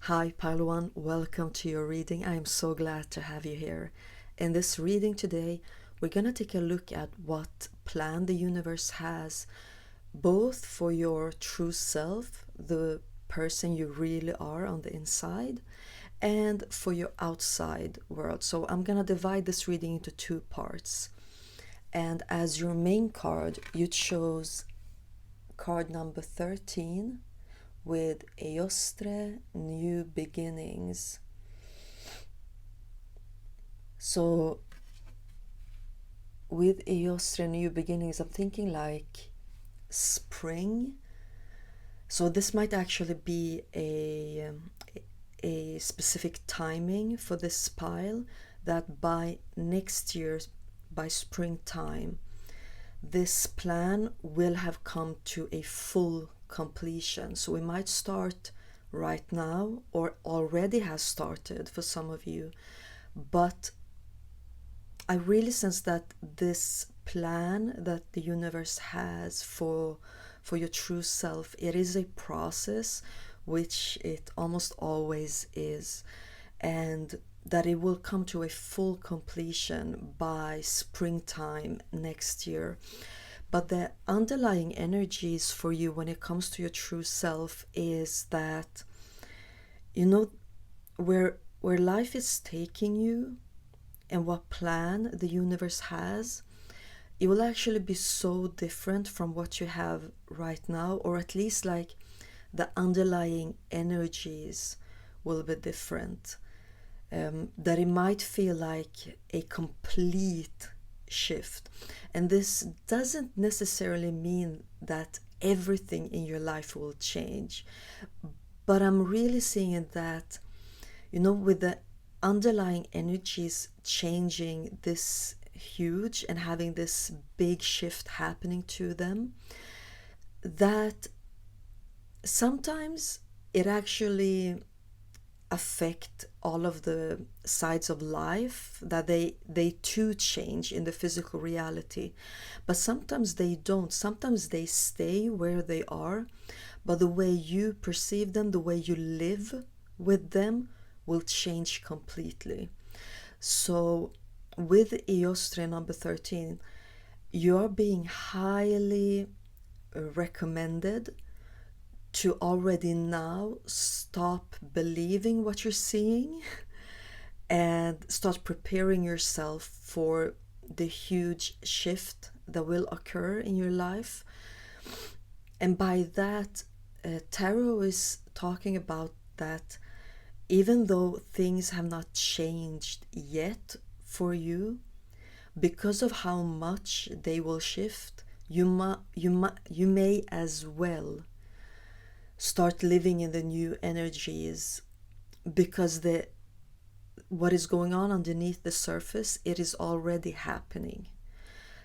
Hi Palawan, welcome to your reading. I am so glad to have you here. In this reading today, we're going to take a look at what plan the universe has, both for your true self, the person you really are on the inside, and for your outside world. So I'm going to divide this reading into two parts. And as your main card, you chose card number 13 with Eostre, New Beginnings. So with Eostre, New Beginnings, I'm thinking like spring. So this might actually be a specific timing for this pile, that by next year, by springtime, this plan will have come to a full completion. So we might start right now, or already has started for some of you, but I really sense that this plan that the universe has for your true self, it is a process, which it almost always is, and that it will come to a full completion by springtime next year. But the underlying energies for you when it comes to your true self is that, you know, where life is taking you and what plan the universe has, it will actually be so different from what you have right now, or at least like the underlying energies will be different. That it might feel like a complete shift. And this doesn't necessarily mean that everything in your life will change, but I'm really seeing that, with the underlying energies changing this huge and having this big shift happening to them, that sometimes it actually affect all of the sides of life, that they too change in the physical reality, but sometimes they don't. Sometimes they stay where they are, but the way you perceive them, the way you live with them, will change completely. So with Eostre number 13, you're being highly recommended to already now stop believing what you're seeing and start preparing yourself for the huge shift that will occur in your life. And by that, Tarot is talking about that even though things have not changed yet for you, because of how much they will shift, you may as well start living in the new energies, because what is going on underneath the surface, it is already happening.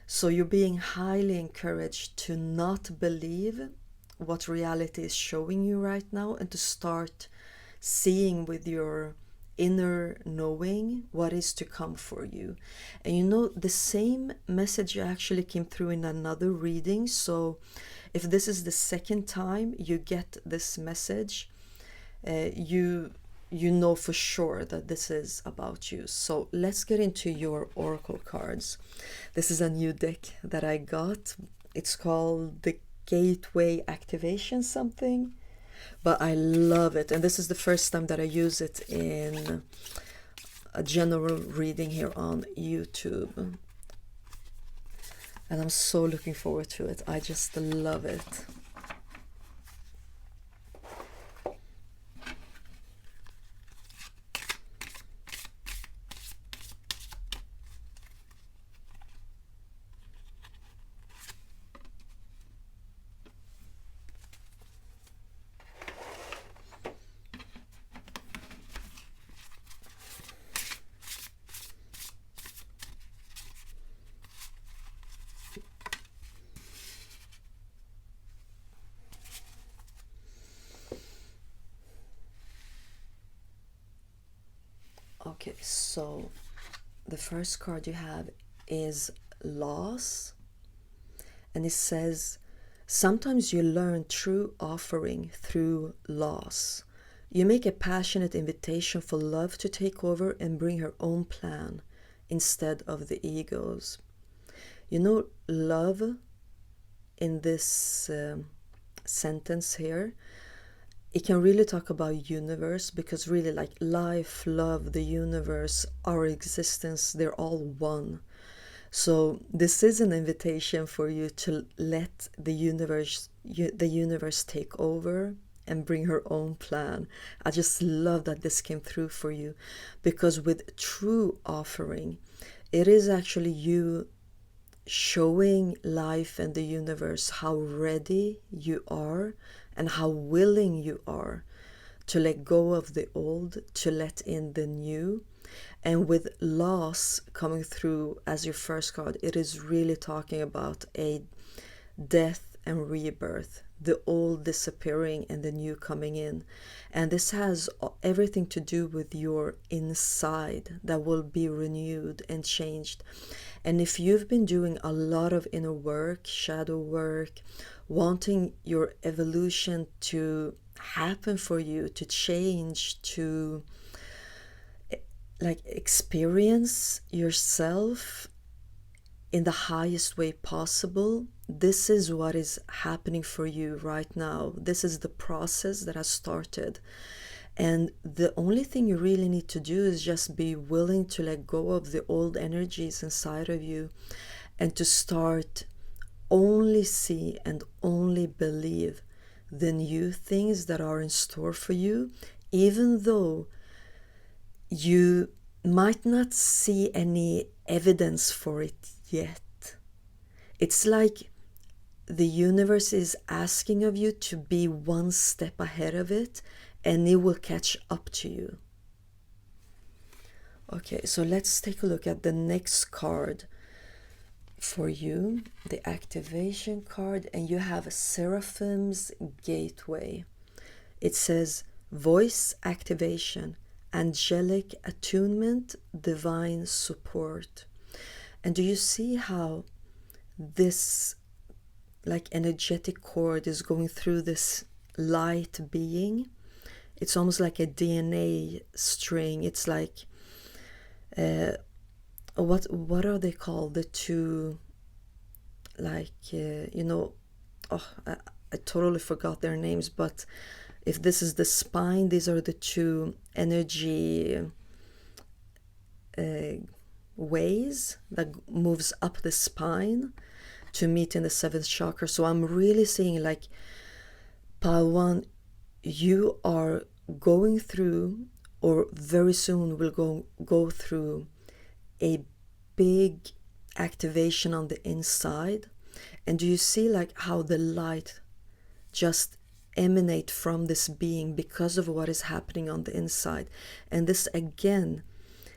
So you're being highly encouraged to not believe what reality is showing you right now, and to start seeing with your inner knowing what is to come for you. And the same message actually came through in another reading. So if this is the second time you get this message, you know for sure that this is about you. So let's get into your oracle cards. This is a new deck that I got. It's called the Gateway Activation something, but I love it, and this is the first time that I use it in a general reading here on YouTube, and I'm so looking forward to it. I just love it. Okay, so the first card you have is Loss, and it says, sometimes you learn true offering through loss. You make a passionate invitation for love to take over and bring her own plan instead of the ego's. You know, love in this sentence here, it can really talk about universe, because really like life, love, the universe, our existence, they're all one. So this is an invitation for you to let the universe take over and bring her own plan. I just love that this came through for you, because with true offering, it is actually you showing life and the universe how ready you are and how willing you are to let go of the old, to let in the new. And with loss coming through as your first card, it is really talking about a death and rebirth, the old disappearing and the new coming in. And this has everything to do with your inside that will be renewed and changed. And if you've been doing a lot of inner work, shadow work, wanting your evolution to happen for you, to change, to like experience yourself in the highest way possible, this is what is happening for you right now. This is the process that has started. And the only thing you really need to do is just be willing to let go of the old energies inside of you and to start only see and only believe the new things that are in store for you, even though you might not see any evidence for it yet. It's like the universe is asking of you to be one step ahead of it, and it will catch up to you. Okay, so let's take a look at the next card for you, the activation card, and you have Seraphim's Gateway. It says voice activation, angelic attunement, divine support. And do you see how this like energetic cord is going through this light being? It's almost like a DNA string. It's like what are they called, the two, like I totally forgot their names, but if this is the spine, these are the two energy ways that moves up the spine to meet in the seventh chakra. So I'm really seeing like, pile one, you are going through, or very soon will go through a big activation on the inside. And do you see like how the light just emanate from this being because of what is happening on the inside? And this again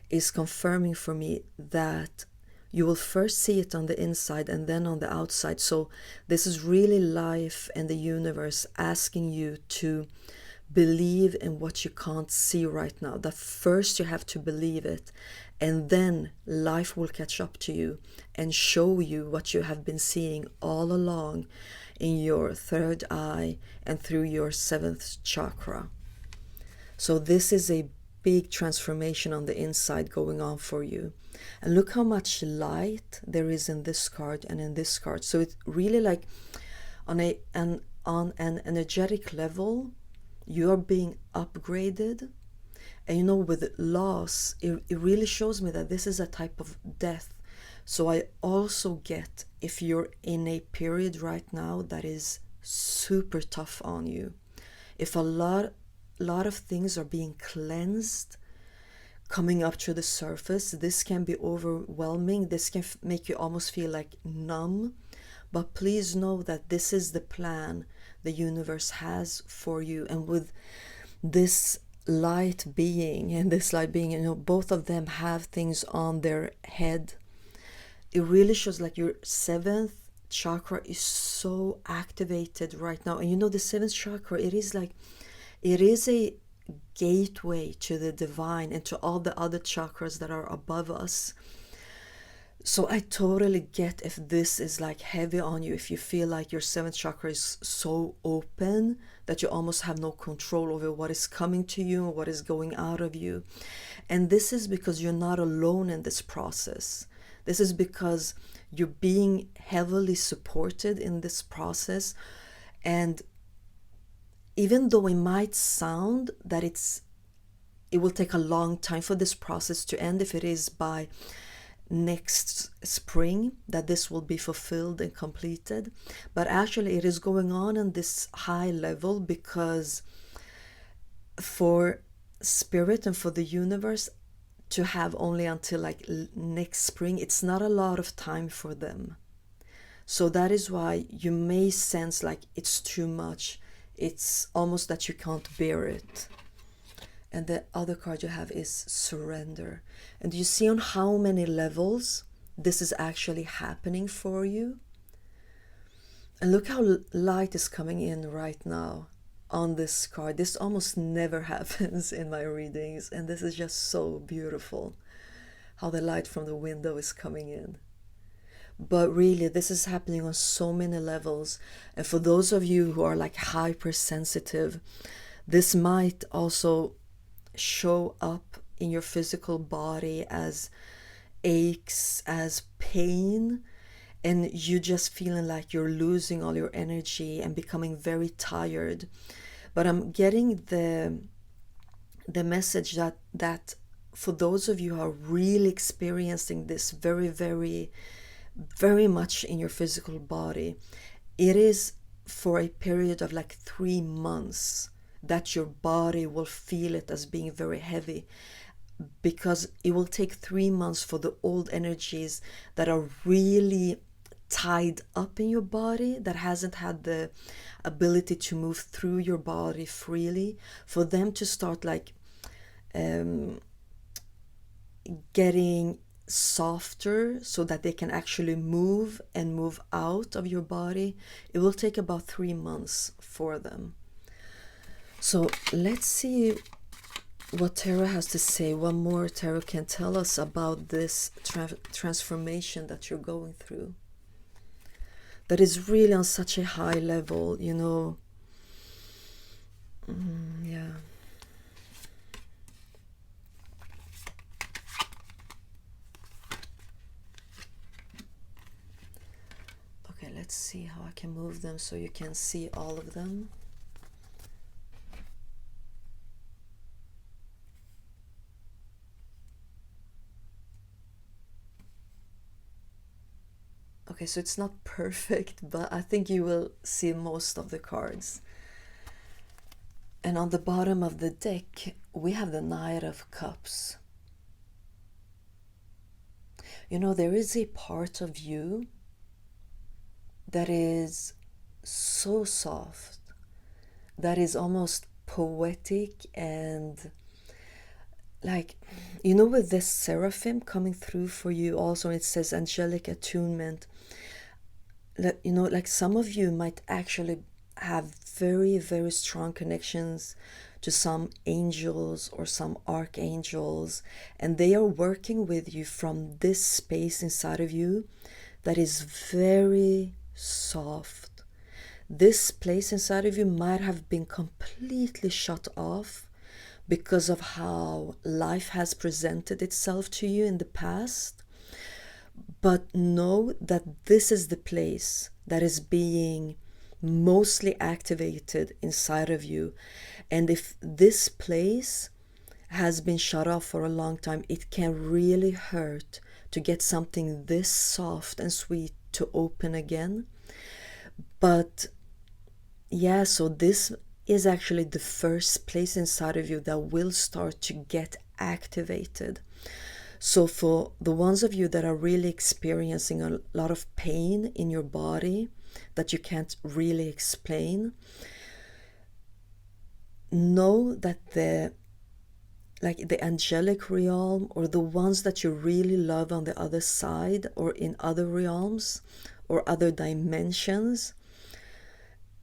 is confirming for me that you will first see it on the inside and then on the outside. So this is really life and the universe asking you to believe in what you can't see right now. That first you have to believe it, and then life will catch up to you and show you what you have been seeing all along in your third eye and through your seventh chakra. So this is a big transformation on the inside going on for you. And look how much light there is in this card and in this card. So it's really like on an energetic level, you're being upgraded. And you know, with loss, it really shows me that this is a type of death. So I also get, if you're in a period right now that is super tough on you, if a lot of things are being cleansed, coming up to the surface, this can be overwhelming. This can make you almost feel like numb. But please know that this is the plan the universe has for you. And with this light being and this light being, you know, both of them have things on their head. It really shows like your seventh chakra is so activated right now. And you know, the seventh chakra, it is a gateway to the divine and to all the other chakras that are above us. So I totally get if this is like heavy on you, if you feel like your seventh chakra is so open that you almost have no control over what is coming to you or what is going out of you. And this is because you're not alone in this process. This is because you're being heavily supported in this process. And even though it might sound that it will take a long time for this process to end, if it is by next spring that this will be fulfilled and completed, but actually it is going on this high level because for spirit and for the universe to have only until like next spring, it's not a lot of time for them. So that is why you may sense like it's too much. It's almost that you can't bear it. And the other card you have is surrender. And you see on how many levels this is actually happening for you. And look how light is coming in right now on this card. This almost never happens in my readings. And this is just so beautiful, how the light from the window is coming in. But really, this is happening on so many levels. And for those of you who are like hypersensitive, this might also show up in your physical body as aches, as pain, and you just feeling like you're losing all your energy and becoming very tired. But I'm getting the message that for those of you who are really experiencing this very, very, very much in your physical body, it is for a period of like 3 months that your body will feel it as being very heavy, because it will take 3 months for the old energies that are really tied up in your body, that hasn't had the ability to move through your body freely, for them to start like getting softer so that they can actually move and move out of your body. It will take about 3 months for them. So let's see what tarot has to say. What more tarot can tell us about this transformation that you're going through, that is really on such a high level, you know. Yeah. Okay, let's see how I can move them so you can see all of them. Okay, so it's not perfect, but I think you will see most of the cards. And on the bottom of the deck, we have the Knight of Cups. You know, there is a part of you that is so soft, that is almost poetic, and like, you know, with this seraphim coming through for you also, it says angelic attunement. You know, like some of you might actually have very, very strong connections to some angels or some archangels, and they are working with you from this space inside of you that is very soft. This place inside of you might have been completely shut off because of how life has presented itself to you in the past. But know that this is the place that is being mostly activated inside of you. And if this place has been shut off for a long time, it can really hurt to get something this soft and sweet to open again. But yeah, so this is actually the first place inside of you that will start to get activated. So for the ones of you that are really experiencing a lot of pain in your body that you can't really explain, know that the angelic realm, or the ones that you really love on the other side or in other realms or other dimensions,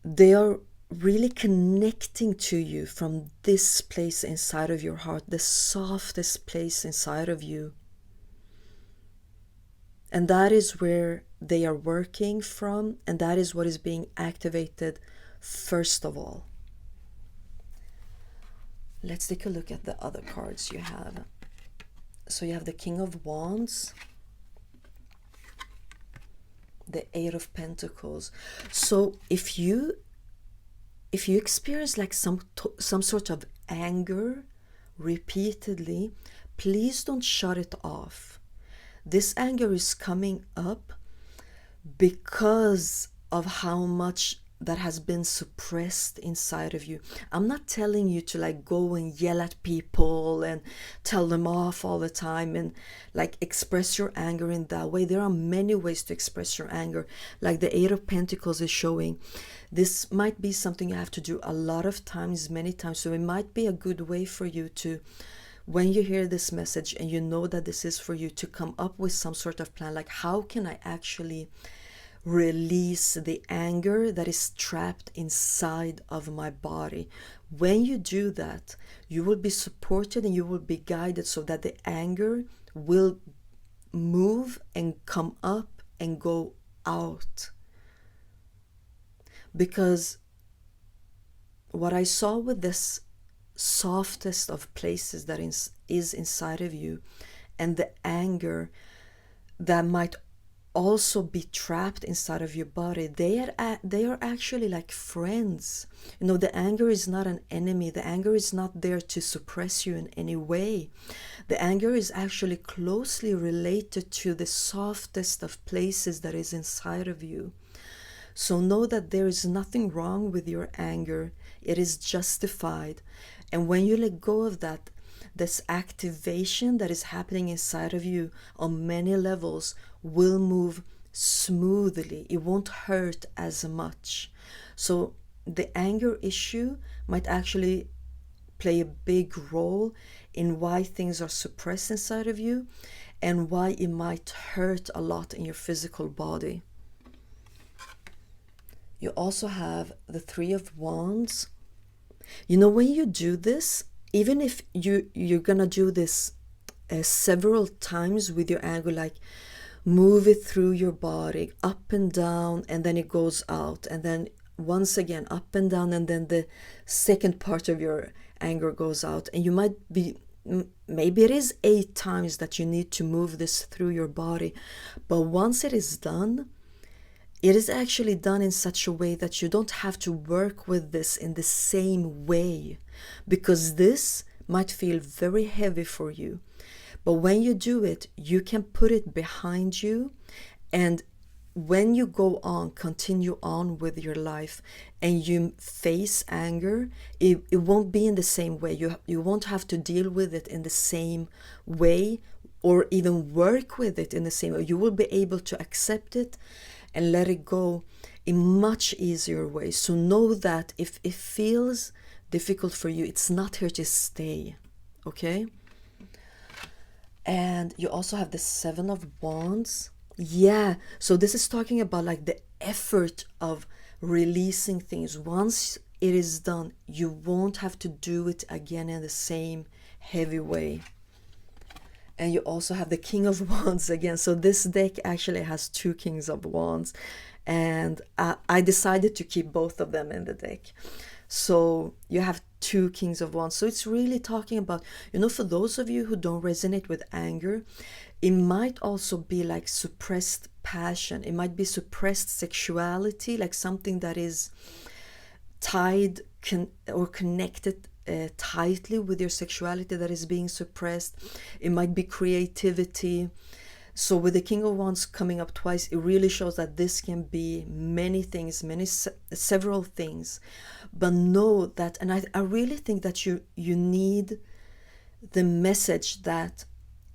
they are really connecting to you from this place inside of your heart, the softest place inside of you. And that is where they are working from, and that is what is being activated first of all. Let's take a look at the other cards you have. So you have the King of Wands, the Eight of Pentacles. So if you experience like some sort of anger repeatedly, please don't shut it off. This anger is coming up because of how much that has been suppressed inside of you. I'm not telling you to like go and yell at people and tell them off all the time and like express your anger in that way. There are many ways to express your anger. Like the Eight of Pentacles is showing, this might be something you have to do a lot of times, many times. So it might be a good way for you to, when you hear this message and you know that this is for you, to come up with some sort of plan, like how can I actually release the anger that is trapped inside of my body. When you do that, you will be supported and you will be guided so that the anger will move and come up and go out. Because what I saw with this softest of places that is inside of you, and the anger that might also be trapped inside of your body, they are actually like friends. You know, the anger is not an enemy. The anger is not there to suppress you in any way. The anger is actually closely related to the softest of places that is inside of you. So know that there is nothing wrong with your anger. It is justified. And when you let go of that, this activation that is happening inside of you on many levels will move smoothly. It won't hurt as much. So the anger issue might actually play a big role in why things are suppressed inside of you and why it might hurt a lot in your physical body. You also have the Three of Wands. You know, when you do this, even if you're gonna do this several times with your anger, like move it through your body up and down, and then it goes out, and then once again up and down, and then the second part of your anger goes out, and you might be, maybe it is 8 times that you need to move this through your body, but once it is done, it is actually done in such a way that you don't have to work with this in the same way, because this might feel very heavy for you. But when you do it, you can put it behind you, and when you go on, continue on with your life, and you face anger, it won't be in the same way. You won't have to deal with it in the same way, or even work with it in the same way. You will be able to accept it and let it go in much easier way. So know that if it feels difficult for you, it's not here to stay, okay? And you also have the Seven of Wands. Yeah, so this is talking about like the effort of releasing things. Once it is done, you won't have to do it again in the same heavy way. And you also have the King of Wands again. So this deck actually has 2 Kings of Wands, and I decided to keep both of them in the deck. So you have 2 Kings of Wands. So it's really talking about, you know, for those of you who don't resonate with anger, it might also be like suppressed passion. It might be suppressed sexuality, like something that is tied or connected tightly with your sexuality that is being suppressed. It might be creativity. So with the King of Wands coming up twice, it really shows that this can be many things, several things. But know that, and I really think that you need the message that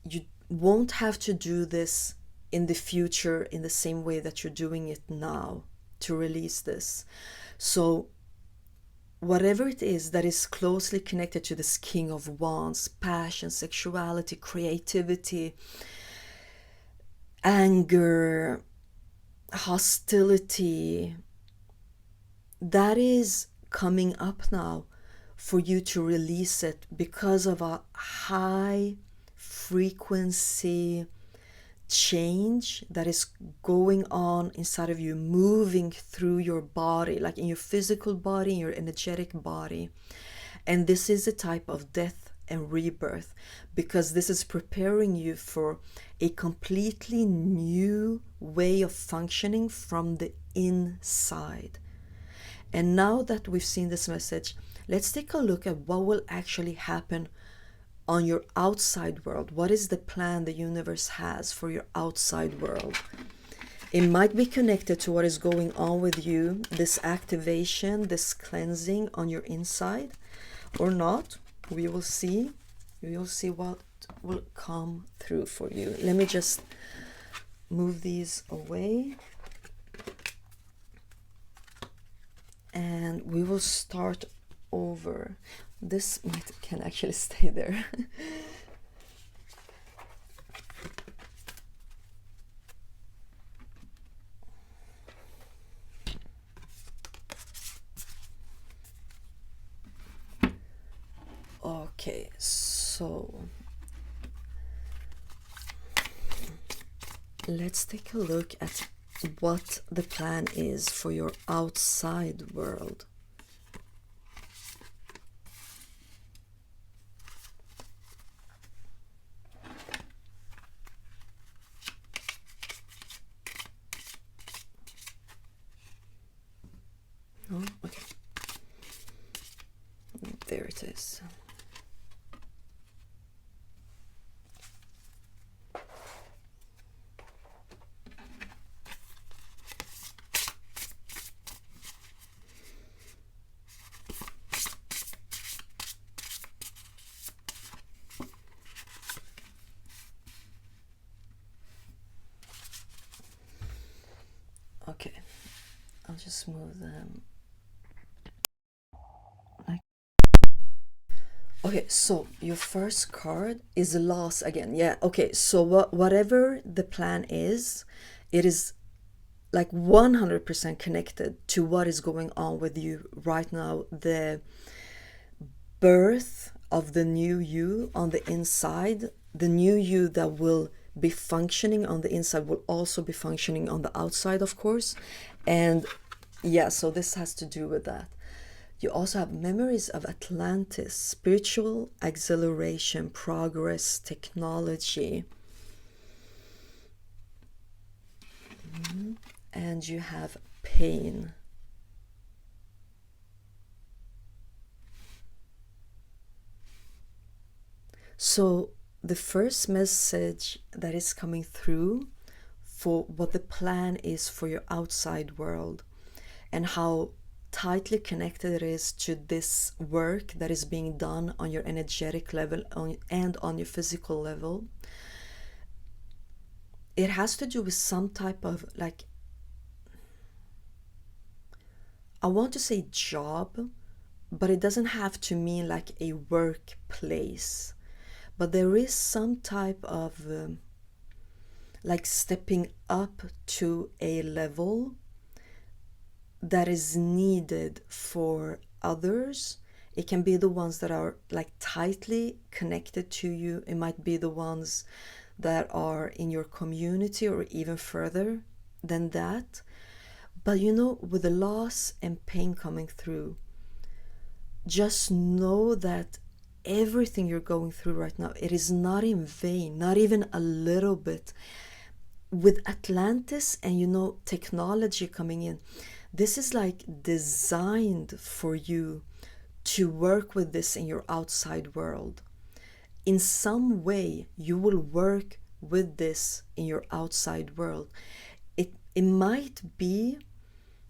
you won't have to do this in the future in the same way that you're doing it now to release this. So whatever it is that is closely connected to this King of Wands, passion, sexuality, creativity, anger, hostility, that is coming up now for you to release it because of a high frequency change that is going on inside of you, moving through your body, like in your physical body, in your energetic body. And this is a type of death and rebirth, because this is preparing you for a completely new way of functioning from the inside. And now that we've seen this message, let's take a look at what will actually happen on your outside world. What is the plan the universe has for your outside world? It might be connected to what is going on with you, this activation, this cleansing on your inside, or not. We will see. We will see what will come through for you. Let me just move these away. And we will start over. This can actually stay there. Okay, so let's take a look at what the plan is for your outside world. Oh, okay. There it is. Okay, I'll just move them. Okay, so your first card is loss again. Yeah, okay, so whatever the plan is, it is like 100% connected to what is going on with you right now. The birth of the new you on the inside, the new you that will be functioning on the inside will also be functioning on the outside, of course. And yeah, so this has to do with that. You also have memories of Atlantis, spiritual exhilaration, progress, technology. And you have pain. So the first message that is coming through for what the plan is for your outside world and how tightly connected it is to this work that is being done on your energetic level and on your physical level. It has to do with some type of, like, I want to say job, but it doesn't have to mean like a workplace. But there is some type of like stepping up to a level that is needed for others. It can be the ones that are like tightly connected to you. It might be the ones that are in your community or even further than that. But you know, with the loss and pain coming through, just know that everything you're going through right now, it is not in vain, not even a little bit. With Atlantis and, you know, technology coming in, this is like designed for you to work with this in your outside world. In some way, you will work with this in your outside world. It might be,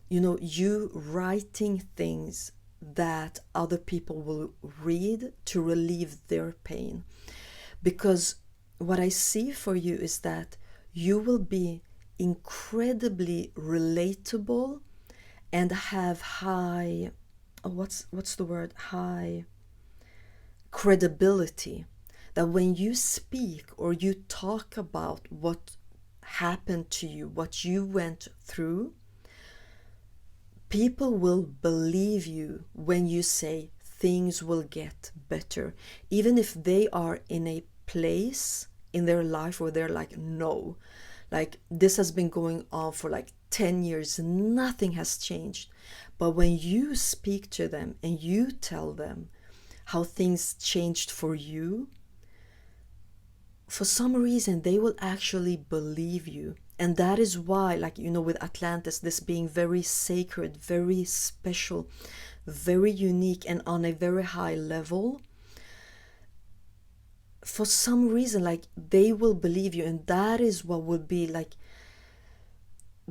you know, you writing things that other people will read to relieve their pain. Because what I see for you is that you will be incredibly relatable and have high, what's the word? High credibility. That when you speak or you talk about what happened to you, what you went through, people will believe you when you say things will get better, even if they are in a place in their life where they're like, no, like this has been going on for like 10 years, nothing has changed. But when you speak to them and you tell them how things changed for you, for some reason they will actually believe you. And that is why, like, you know, with Atlantis, this being very sacred, very special, very unique, and on a very high level, for some reason, like, they will believe you. And that is what will be like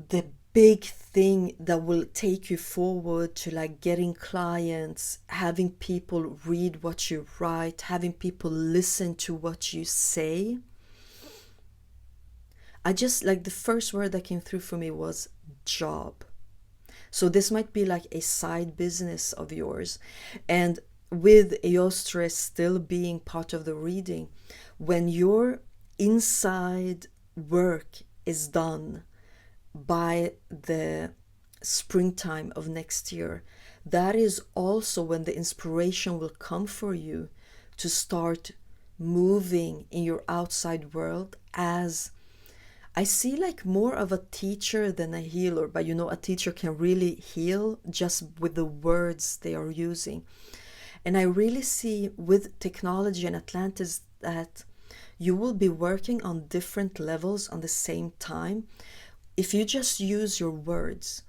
the big thing that will take you forward to like getting clients, having people read what you write, having people listen to what you say. I just, like, the first word that came through for me was job. So this might be like a side business of yours. And with Eostre still being part of the reading, when your inside work is done by the springtime of next year, that is also when the inspiration will come for you to start moving in your outside world. As I see, like, more of a teacher than a healer, but you know, a teacher can really heal just with the words they are using. And I really see with technology and Atlantis that you will be working on different levels on the same time. If you just use your words,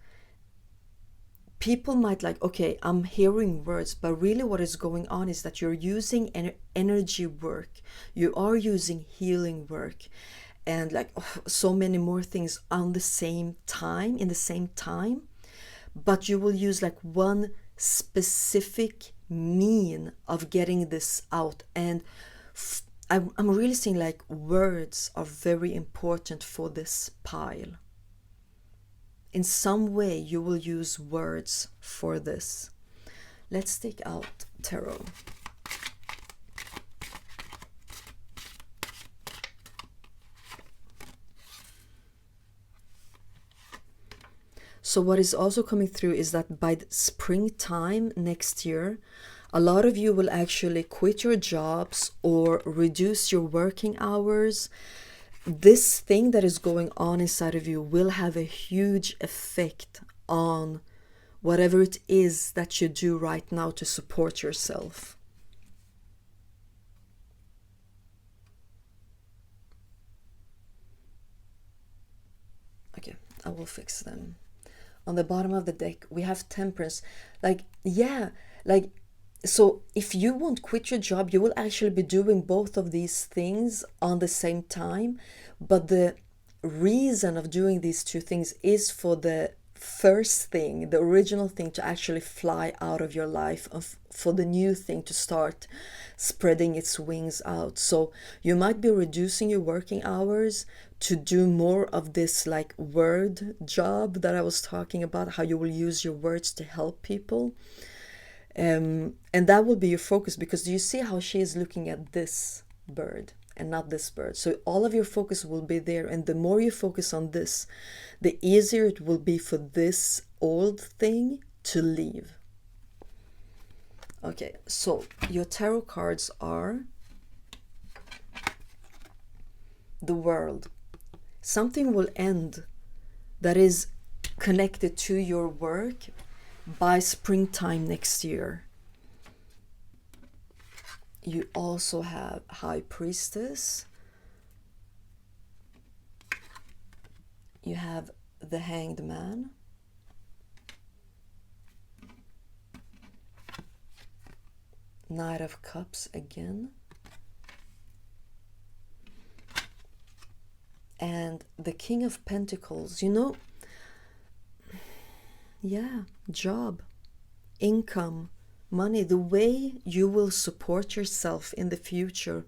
people might like, okay, I'm hearing words, but really what is going on is that you're using energy work, you are using healing work, and like so many more things on the same time, in the same time. But you will use like one specific mean of getting this out. And I'm really seeing like words are very important for this pile. In some way you will use words for this. Let's take out tarot. So what is also coming through is that by the springtime next year, a lot of you will actually quit your jobs or reduce your working hours. This thing that is going on inside of you will have a huge effect on whatever it is that you do right now to support yourself. Okay, I will fix them. On the bottom of the deck, we have Temperance. Like, yeah, like, so if you won't quit your job, you will actually be doing both of these things on the same time. But the reason of doing these two things is for the first thing, the original thing, to actually fly out of your life, for the new thing to start spreading its wings out. So you might be reducing your working hours to do more of this like word job that I was talking about, how you will use your words to help people. And that will be your focus, because do you see how she is looking at this bird and not this bird? So all of your focus will be there, and the more you focus on this, the easier it will be for this old thing to leave. Okay, so your tarot cards are the World. Something will end that is connected to your work by springtime next year. You also have High Priestess. You have the Hanged Man. Knight of Cups again. And the King of Pentacles. You know, yeah, job, income, money. The way you will support yourself in the future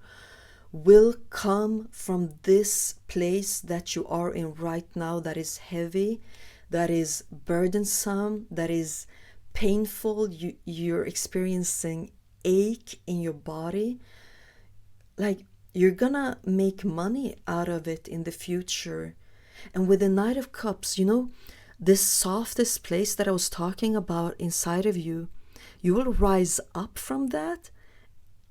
will come from this place that you are in right now, that is heavy, that is burdensome, that is painful. You're experiencing ache in your body. Like, you're gonna make money out of it in the future. And with the Knight of Cups, you know, this softest place that I was talking about inside of you, you will rise up from that,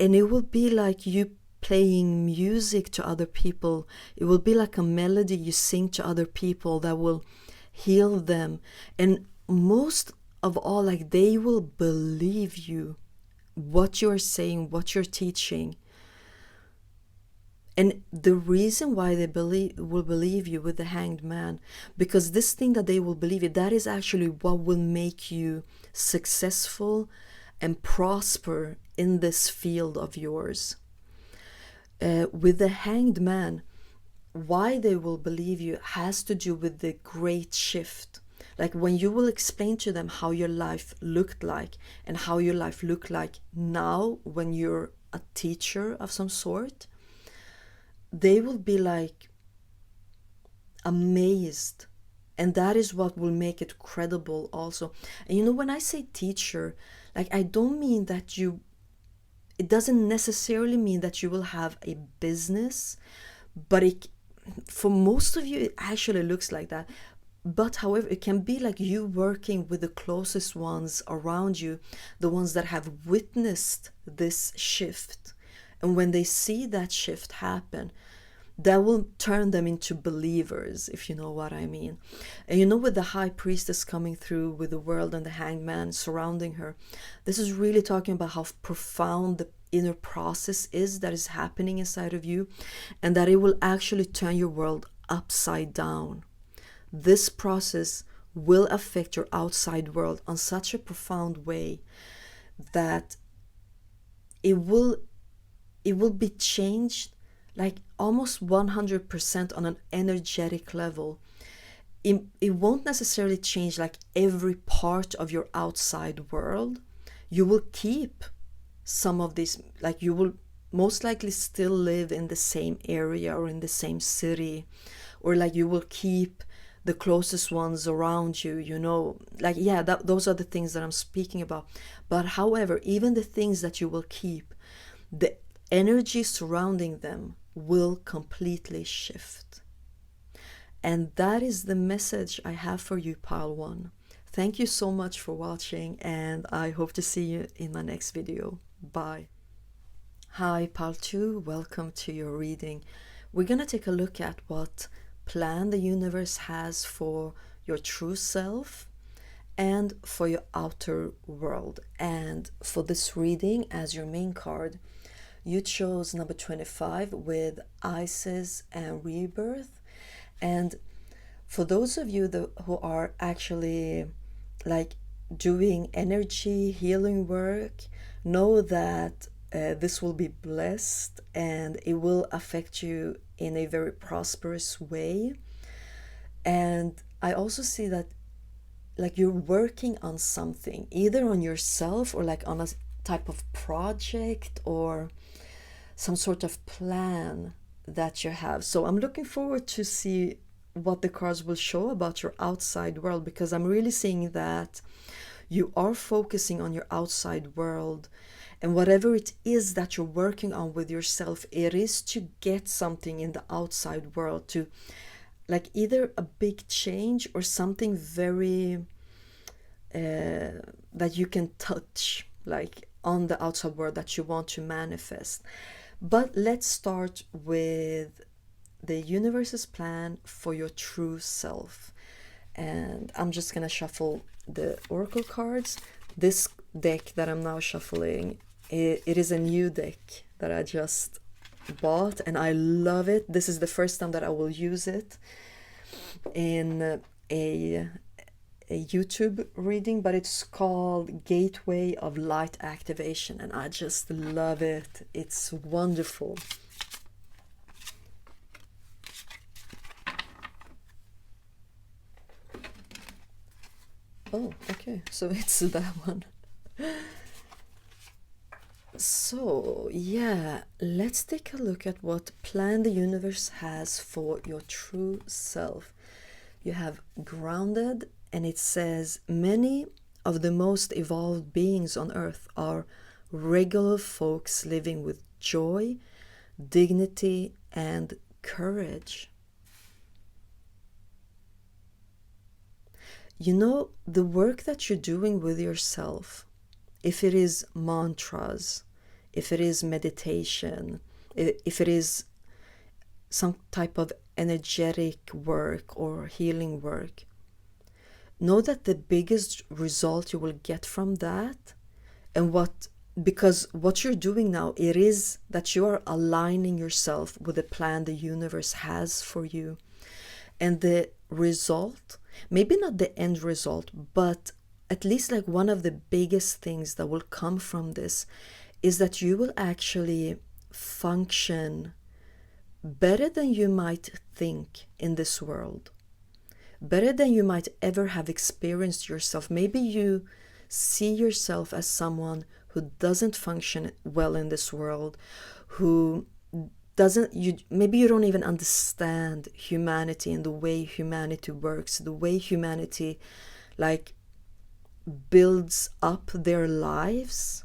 and it will be like you playing music to other people. It will be like a melody you sing to other people that will heal them. And most of all, like, they will believe you what you're saying, what you're teaching. And the reason why they will believe you with the Hanged Man, because this thing that they will believe you, that is actually what will make you successful and prosper in this field of yours. With the Hanged Man, why they will believe you has to do with the great shift. Like when you will explain to them how your life looked like and how your life looked like now when you're a teacher of some sort, they will be like amazed. And that is what will make it credible also. And you know, when I say teacher, like I don't mean that it doesn't necessarily mean that you will have a business, but for most of you it actually looks like that. But however, it can be like you working with the closest ones around you, the ones that have witnessed this shift. And when they see that shift happen, that will turn them into believers, if you know what I mean. And you know, with the high priestess coming through with the world and the Hanged Man surrounding her, this is really talking about how profound the inner process is that is happening inside of you, and that it will actually turn your world upside down. This process will affect your outside world on such a profound way that it will be changed like almost 100% on an energetic level. It won't necessarily change like every part of your outside world. You will keep some of these, like you will most likely still live in the same area or in the same city, or like you will keep the closest ones around you, you know, like, yeah, those are the things that I'm speaking about. But however, even the things that you will keep, the energy surrounding them will completely shift. And that is the message I have for you, Pile 1. Thank you so much for watching, and I hope to see you in my next video. Bye. Hi, Pile 2, welcome to your reading. We're gonna take a look at what plan the universe has for your true self and for your outer world. And for this reading, as your main card, you chose number 25 with Isis and Rebirth. And for those of you who are actually like doing energy healing work, know that this will be blessed and it will affect you in a very prosperous way. And I also see that like you're working on something, either on yourself or like on a type of project or some sort of plan that you have. So I'm looking forward to see what the cards will show about your outside world, because I'm really seeing that you are focusing on your outside world, and whatever it is that you're working on with yourself, it is to get something in the outside world, to like either a big change or something very that you can touch, like on the outside world that you want to manifest. But let's start with the universe's plan for your true self. And I'm just gonna shuffle the oracle cards. This deck that I'm now shuffling, it is a new deck that I just bought and I love it. This is the first time that I will use it in a YouTube reading, but it's called Gateway of Light Activation, and I just love it. It's wonderful. Oh, okay, so it's that one. So yeah, let's take a look at what plan the universe has for your true self. You have grounded, and it says many of the most evolved beings on earth are regular folks living with joy, dignity, and courage. You know, the work that you're doing with yourself, if it is mantras, if it is meditation, if it is some type of energetic work or healing work, know that the biggest result you will get from that, and what because what you're doing now, it is that you are aligning yourself with the plan the universe has for you. And the result, maybe not the end result, but at least like one of the biggest things that will come from this is that you will actually function better than you might think in this world, better than you might ever have experienced yourself. Maybe you see yourself as someone who doesn't function well in this world, who doesn't, maybe you don't even understand humanity and the way humanity works, the way humanity like builds up their lives.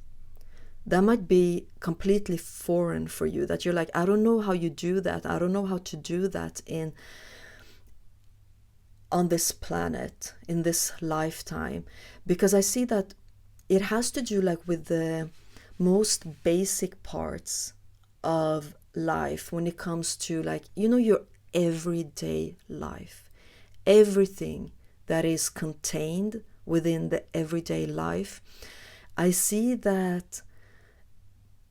That might be completely foreign for you, that you're like, I don't know how you do that. I don't know how to do that on this planet, in this lifetime. Because I see that it has to do like with the most basic parts of life when it comes to like, your everyday life. Everything that is contained within the everyday life. I see that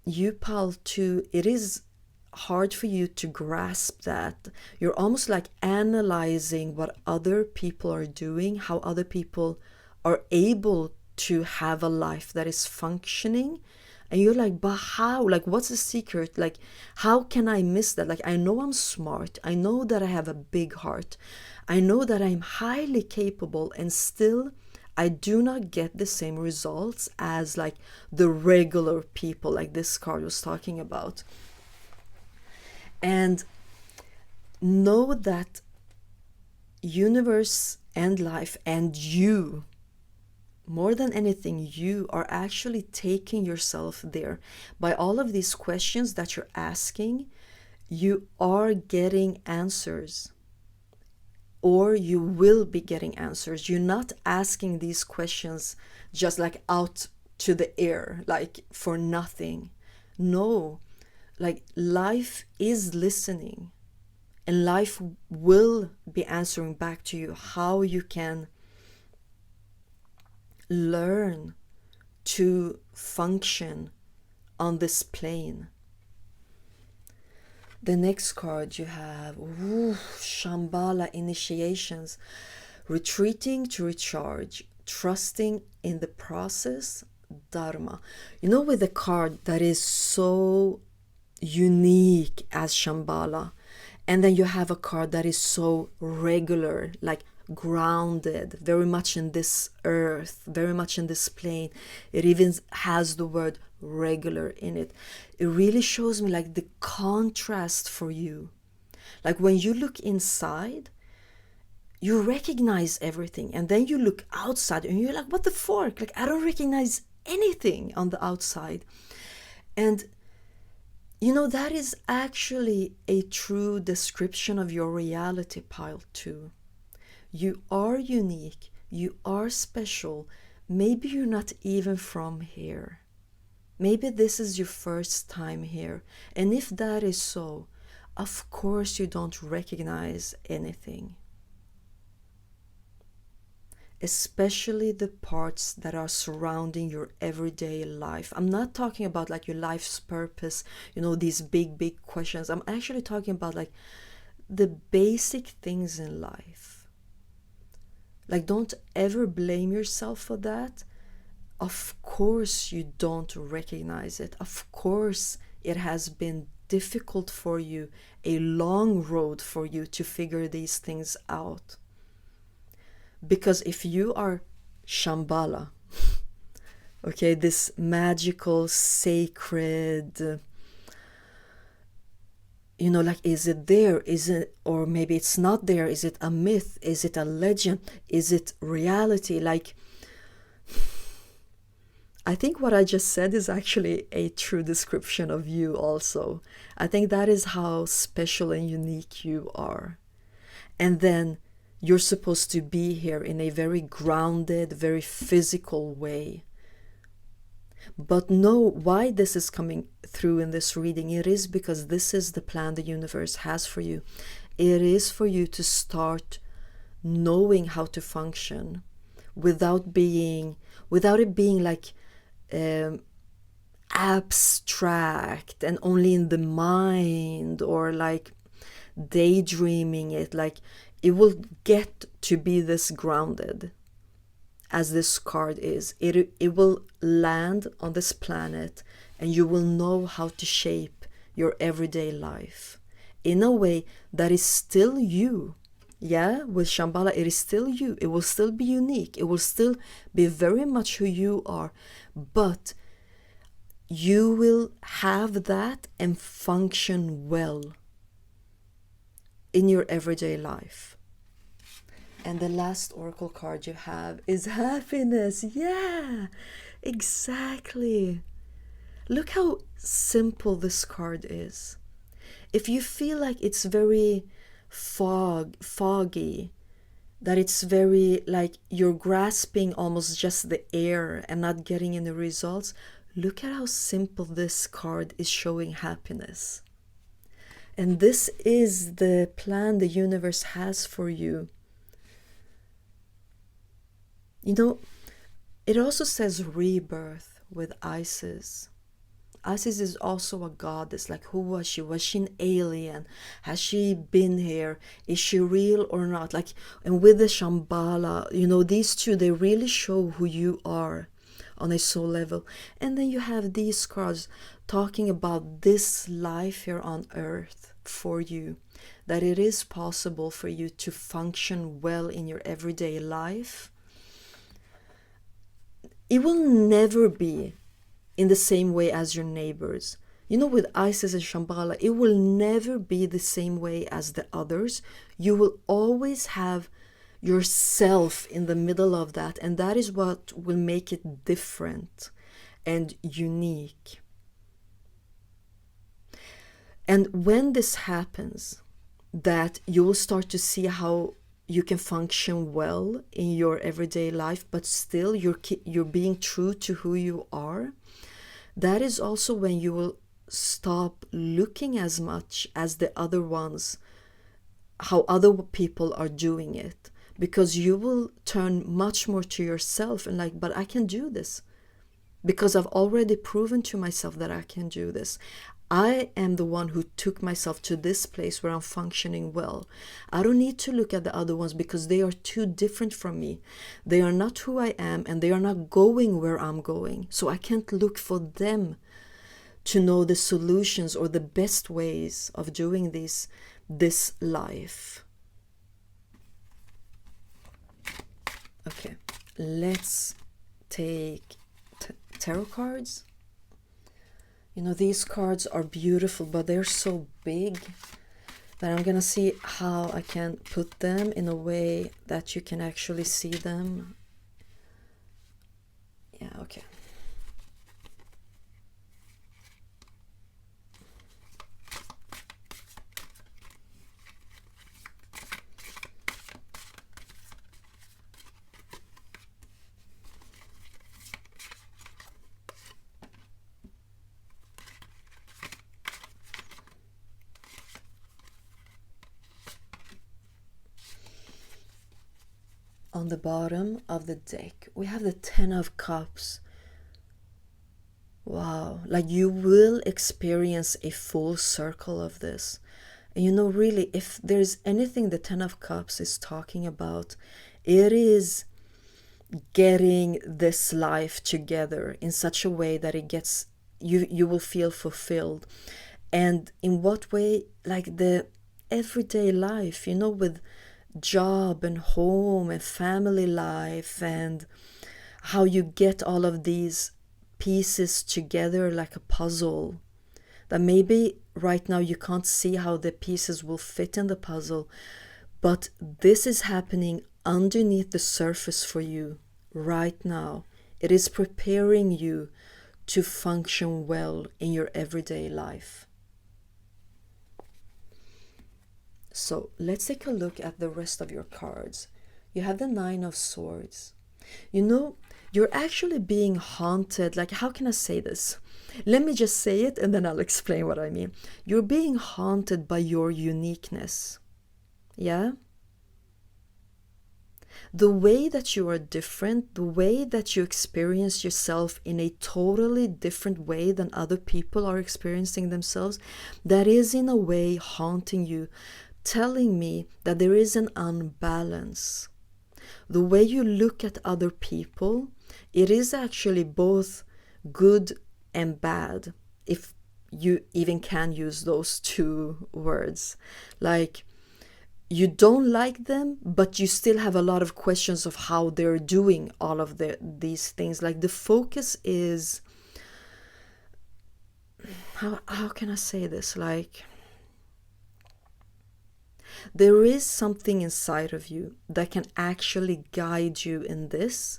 you, Paul, too, it is hard for you to grasp that. You're almost like analyzing what other people are doing, how other people are able to have a life that is functioning. And you're like, but how? Like, what's the secret? Like, how can I miss that? Like, I know I'm smart. I know that I have a big heart. I know that I'm highly capable, and still I do not get the same results as like the regular people, like this card was talking about. And know that universe and life and you, more than anything, you are actually taking yourself there. By all of these questions that you're asking, you are getting answers. Or you will be getting answers. You're not asking these questions just like out to the air, like for nothing. No, like life is listening, and life will be answering back to you how you can learn to function on this plane. The next card you have, Shambhala initiations, retreating to recharge, trusting in the process, Dharma. With a card that is so unique as Shambhala, and then you have a card that is so regular, like grounded, very much in this earth, very much in this plane. It even has the word regular in it. It really shows me like the contrast for you. Like when you look inside, you recognize everything, and then you look outside and you're like, what the fork? Like, I don't recognize anything on the outside. And that is actually a true description of your reality, pile 2. You are unique, you are special. Maybe you're not even from here. Maybe this is your first time here. And if that is so, of course you don't recognize anything. Especially the parts that are surrounding your everyday life. I'm not talking about like your life's purpose, these big questions. I'm actually talking about like the basic things in life. Like, don't ever blame yourself for that. Of course you don't recognize it. Of course it has been difficult for you, a long road for you to figure these things out. Because if you are Shambhala, okay, this magical, sacred, like, is it there? Is it, or maybe it's not there? Is it a myth? Is it a legend? Is it reality? Like, I think what I just said is actually a true description of you also. I think that is how special and unique you are. And then you're supposed to be here in a very grounded, very physical way. But know why this is coming through in this reading. It is because this is the plan the universe has for you. It is for you to start knowing how to function without it being like abstract and only in the mind, or like daydreaming it. Like it will get to be this grounded as this card is. It will land on this planet, and you will know how to shape your everyday life in a way that is still you. Yeah, with Shambhala, it is still you. It will still be unique. It will still be very much who you are. But you will have that and function well in your everyday life. And the last oracle card you have is happiness. Yeah, exactly. Look how simple this card is. If you feel like it's very foggy, that it's very like you're grasping almost just the air and not getting any results, look at how simple this card is showing happiness. And this is the plan the universe has for you. You know, it also says rebirth with Isis. Isis is also a goddess. Like, who was she? Was she an alien? Has she been here? Is she real or not? Like, and with the Shambhala, you know, these two, they really show who you are on a soul level. And then you have these cards talking about this life here on earth for you, that it is possible for you to function well in your everyday life. It will never be in the same way as your neighbors. You know, with Isis and Shambhala, it will never be the same way as the others. You will always have yourself in the middle of that, and that is what will make it different and unique. And when this happens, that you will start to see how you can function well in your everyday life, but still you're being true to who you are. That is also when you will stop looking as much as the other ones, how other people are doing it, because you will turn much more to yourself and like, but I can do this because I've already proven to myself that I can do this. I am the one who took myself to this place where I'm functioning well. I don't need to look at the other ones because they are too different from me. They are not who I am, and they are not going where I'm going. So I can't look for them to know the solutions or the best ways of doing this life. Okay, let's take tarot cards. You know, these cards are beautiful, but they're so big that I'm gonna see how I can put them in a way that you can actually see them. Yeah, okay. On the bottom of the deck, we have the 10 of Cups. Wow, like you will experience a full circle of this. And you know, really, if there's anything the 10 of Cups is talking about, it is getting this life together in such a way that it gets, you will feel fulfilled. And in what way? Like the everyday life, you know, with job and home and family life, and how you get all of these pieces together like a puzzle, that maybe right now you can't see how the pieces will fit in the puzzle, but this is happening underneath the surface for you right now. It is preparing you to function well in your everyday life. So let's take a look at the rest of your cards. You have the 9 of Swords. You know, you're actually being haunted. Like, how can I say this? Let me just say it and then I'll explain what I mean. You're being haunted by your uniqueness. Yeah? The way that you are different, the way that you experience yourself in a totally different way than other people are experiencing themselves, that is in a way haunting you, telling me that there is an unbalance. The way you look at other people, it is actually both good and bad, if you even can use those two words. Like, you don't like them, but you still have a lot of questions of how they're doing all of these things. Like, the focus is, how can I say this? Like, there is something inside of you that can actually guide you in this,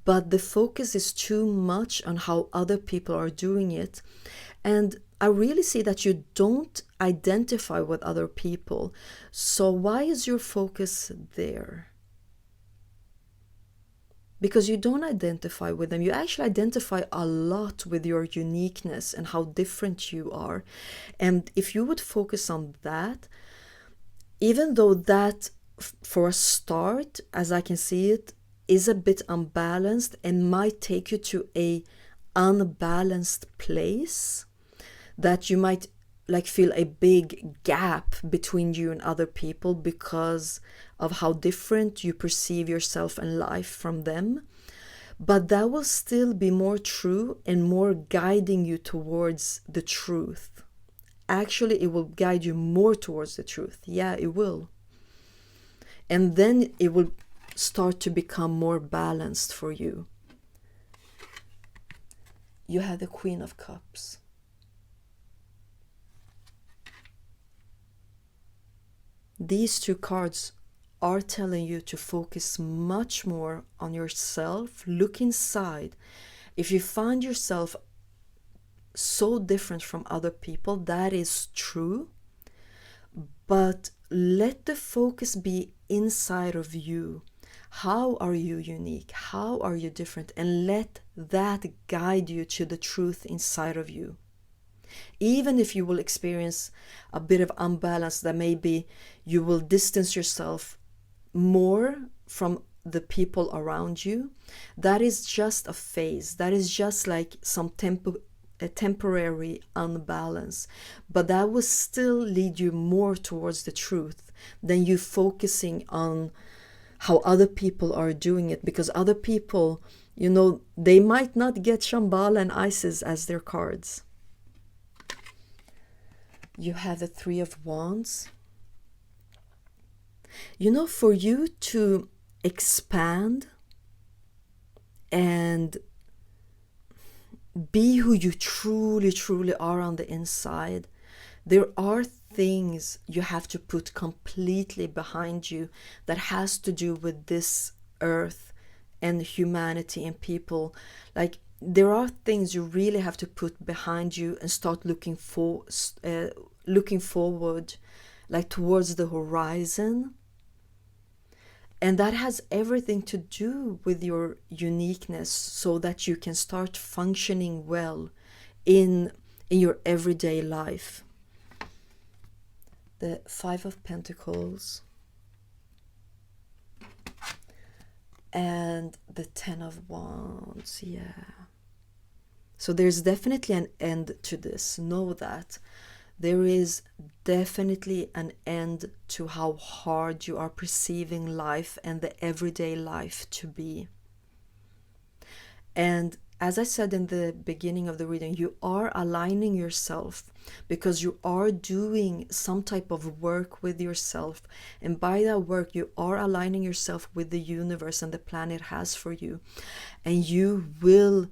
but the focus is too much on how other people are doing it. And I really see that you don't identify with other people. So why is your focus there? Because you don't identify with them. You actually identify a lot with your uniqueness and how different you are. And if you would focus on that, even though that, for a start, as I can see it, is a bit unbalanced and might take you to a unbalanced place, that you might like feel a big gap between you and other people because of how different you perceive yourself and life from them. But that will still be more true and more guiding you towards the truth. Actually, it will guide you more towards the truth. Yeah, it will. And then it will start to become more balanced for you. You have the Queen of Cups. These two cards are telling you to focus much more on yourself, look inside. If you find yourself so different from other people, that is true, but let the focus be inside of you. How are you unique? How are you different? And let that guide you to the truth inside of you. Even if you will experience a bit of unbalance, that maybe you will distance yourself more from the people around you, that is just a phase. That is just like a temporary unbalance, but that will still lead you more towards the truth than you focusing on how other people are doing it. Because other people, they might not get Shambhala and Isis as their cards. You have the Three of Wands. For you to expand and be who you truly, truly are on the inside, there are things you have to put completely behind you that has to do with this earth and humanity and people. Like, there are things you really have to put behind you and start looking forward, like towards the horizon. And that has everything to do with your uniqueness, so that you can start functioning well in your everyday life. The Five of Pentacles and the Ten of Wands. Yeah. So there's definitely an end to this. Know that. There is definitely an end to how hard you are perceiving life and the everyday life to be. And as I said in the beginning of the reading, you are aligning yourself because you are doing some type of work with yourself. And by that work, you are aligning yourself with the universe and the plan it has for you. And you will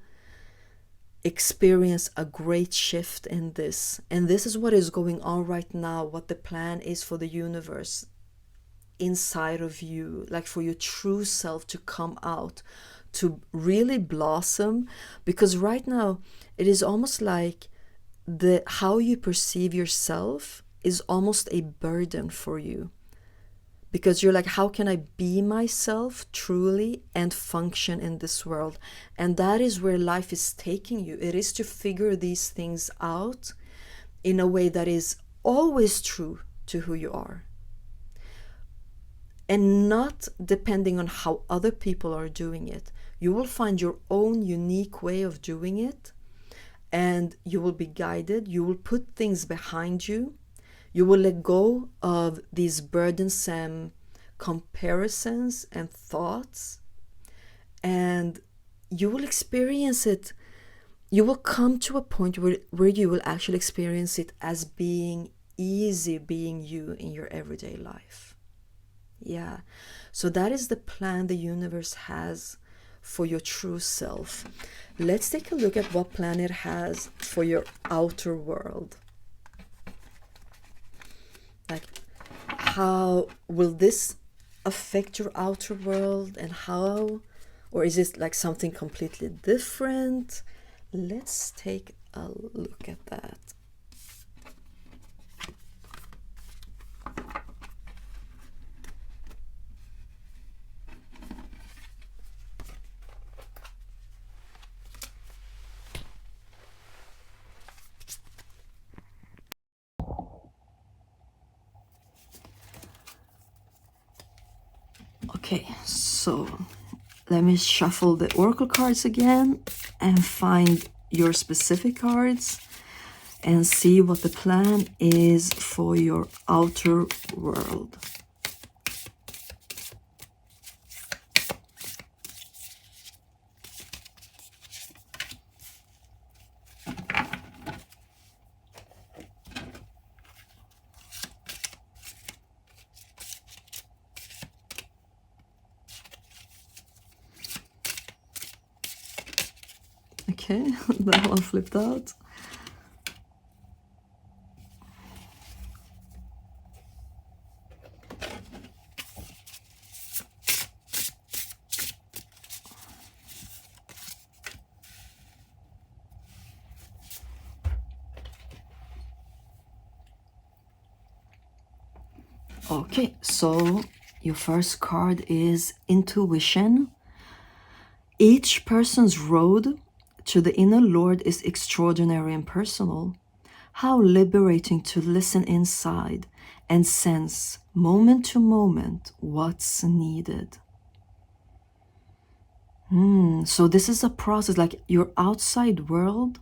experience a great shift in this. And this is what is going on right now, what the plan is for the universe inside of you, like for your true self to come out, to really blossom. Because right now it is almost like how you perceive yourself is almost a burden for you, because you're like, how can I be myself truly and function in this world? And that is where life is taking you. It is to figure these things out in a way that is always true to who you are. and not depending on how other people are doing it. You will find your own unique way of doing it, and you will be guided. You will put things behind you. You will let go of these burdensome comparisons and thoughts, and you will experience it. You will come to a point where you will actually experience it as being easy, being you in your everyday life. Yeah. So that is the plan the universe has for your true self. Let's take a look at what plan it has for your outer world. Like, how will this affect your outer world, and how, or is it like something completely different? Let's take a look at that. Okay, so let me shuffle the oracle cards again and find your specific cards and see what the plan is for your outer world. Okay, that one flipped out. Okay, so your first card is intuition. Each person's road to the inner Lord is extraordinary and personal. How liberating to listen inside and sense moment to moment what's needed. So this is a process, like your outside world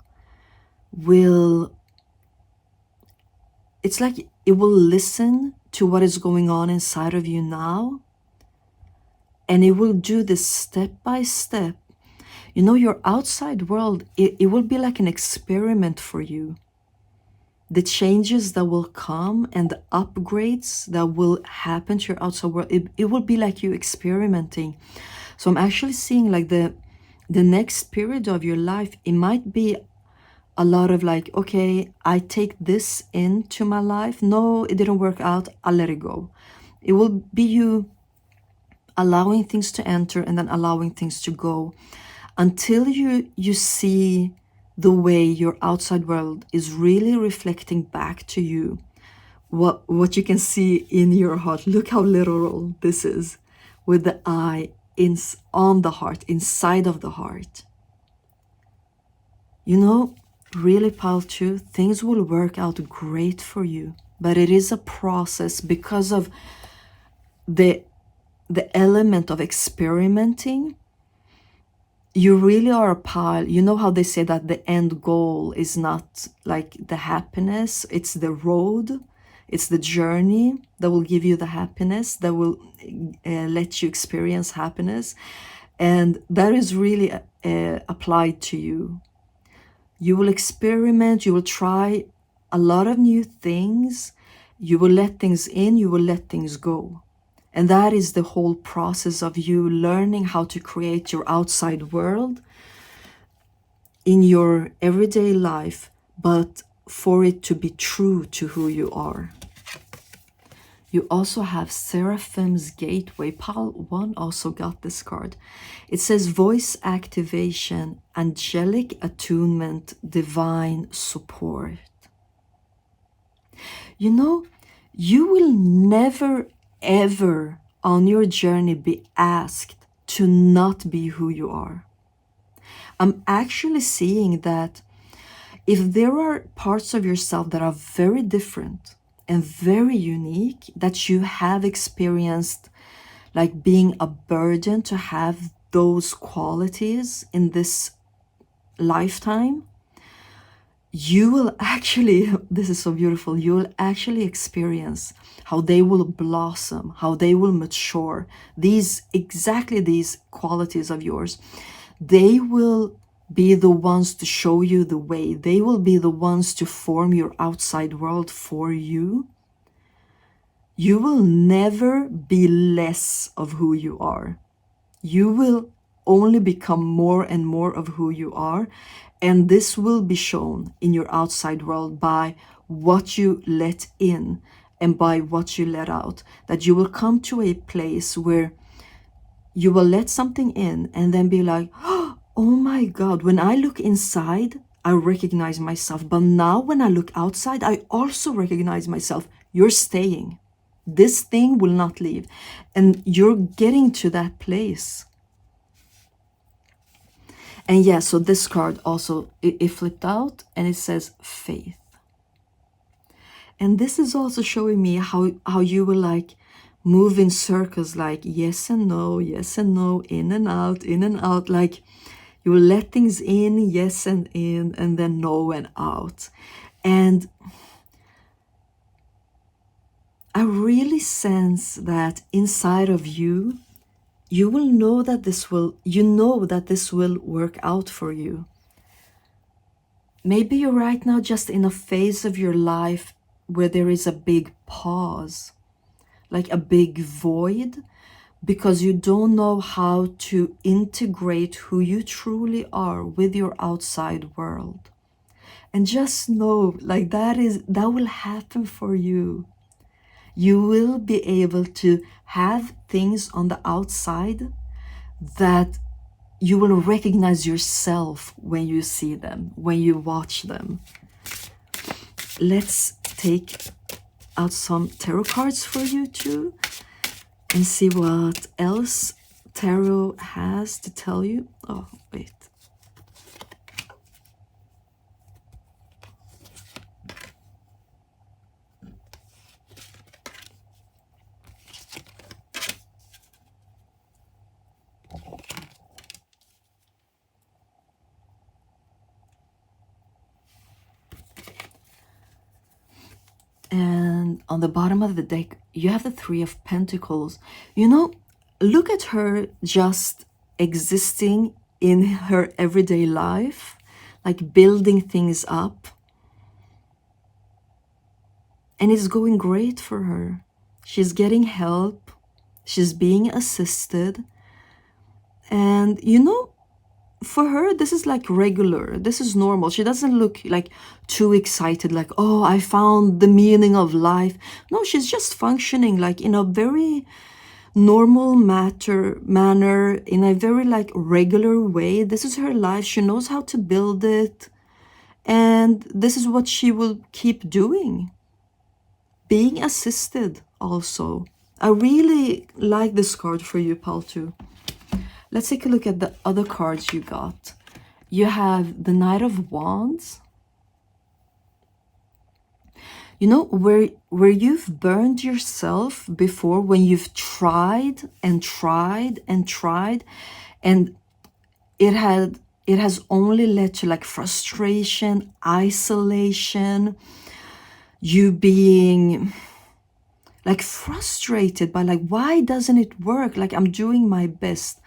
will, it's like it will listen to what is going on inside of you now, and it will do this step by step. You know, your outside world, it will be like an experiment for you. The changes that will come and the upgrades that will happen to your outside world, it will be like you experimenting. So I'm actually seeing like the next period of your life, it might be a lot of like, okay, I take this into my life. No, it didn't work out. I'll let it go. It will be you allowing things to enter and then allowing things to go until you see the way your outside world is really reflecting back to you what you can see in your heart. Look how literal this is, with the eye on the heart, inside of the heart. You know, really, pile two, things will work out great for you, but it is a process because of the element of experimenting. You really are a pile. You know how they say that the end goal is not like the happiness, it's the road, it's the journey that will give you the happiness, that will let you experience happiness. And that is really applied to you. You will experiment, you will try a lot of new things, you will let things in, you will let things go. And that is the whole process of you learning how to create your outside world in your everyday life, but for it to be true to who you are. You also have Seraphim's Gateway. Pile 1 also got this card. It says voice activation, angelic attunement, divine support. You know, you will never ever on your journey be asked to not be who you are. I'm actually seeing that if there are parts of yourself that are very different and very unique, that you have experienced like being a burden to have those qualities in this lifetime, you will actually, this is so beautiful, you will actually experience how they will blossom, how they will mature. These, exactly these qualities of yours, they will be the ones to show you the way. They will be the ones to form your outside world for you. You will never be less of who you are. You will only become more and more of who you are. And this will be shown in your outside world by what you let in and by what you let out. That you will come to a place where you will let something in and then be like, oh my God, when I look inside, I recognize myself. But now when I look outside, I also recognize myself. You're staying. This thing will not leave. And you're getting to that place. And yeah, so this card also, it flipped out and it says faith. And this is also showing me how you will like move in circles, like yes and no, in and out, like you will let things in, yes and in, and then no and out. And I really sense that inside of you, you will know that this will, you know that this will work out for you. Maybe you're right now just in a phase of your life where there is a big pause, like a big void, because you don't know how to integrate who you truly are with your outside world. And just know, like that will happen for you. You will be able to have things on the outside that you will recognize yourself when you see them, when you watch them. Let's take out some tarot cards for you too and see what else tarot has to tell you. Oh, wait. And on the bottom of the deck, you have the Three of Pentacles. You know, look at her just existing in her everyday life, like building things up. And it's going great for her. She's getting help. She's being assisted. And, you know, for her, this is like regular. This is normal. She doesn't look like too excited, like, oh, I found the meaning of life. No, she's just functioning like in a very normal manner, in a very like regular way. This is her life. She knows how to build it. And this is what she will keep doing. Being assisted also. I really like this card for you, Paltu. Let's take a look at the other cards you got. You have the Knight of Wands. You know, where you've burned yourself before, when you've tried and tried and tried, and it has only led to like frustration, isolation, you being like frustrated by like, why doesn't it work? Like, I'm doing my best.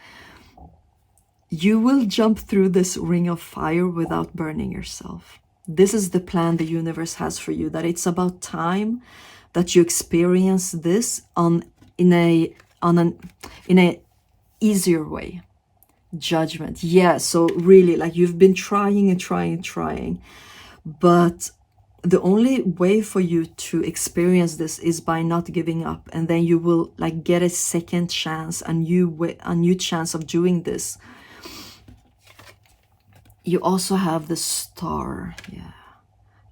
You will jump through this ring of fire without burning yourself. This is the plan the universe has for you, that it's about time that you experience this in a easier way. Judgment. Yeah, so really, like, you've been trying and trying, but the only way for you to experience this is by not giving up, and then you will like get a second chance, a new chance of doing this. You also have the Star. Yeah,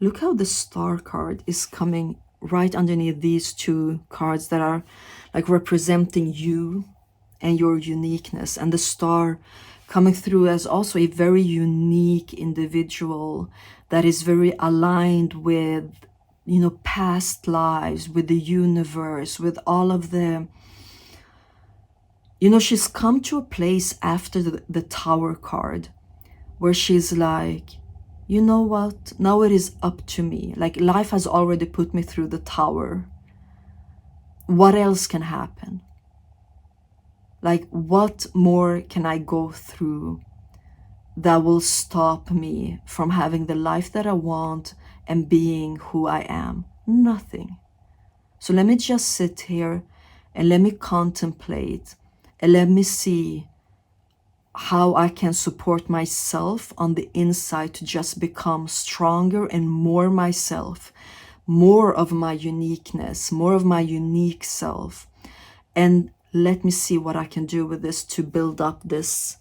look how the Star card is coming right underneath these two cards that are like representing you and your uniqueness, and the Star coming through as also a very unique individual that is very aligned with, you know, past lives, with the universe, with all of the you know, she's come to a place after the Tower card where she's like, you know what, now it is up to me. Like, life has already put me through the Tower. What else can happen? Like, what more can I go through that will stop me from having the life that I want and being who I am? Nothing. So let me just sit here and let me contemplate and let me see how I can support myself on the inside to just become stronger and more myself, more of my uniqueness, more of my unique self. And let me see what I can do with this to build up this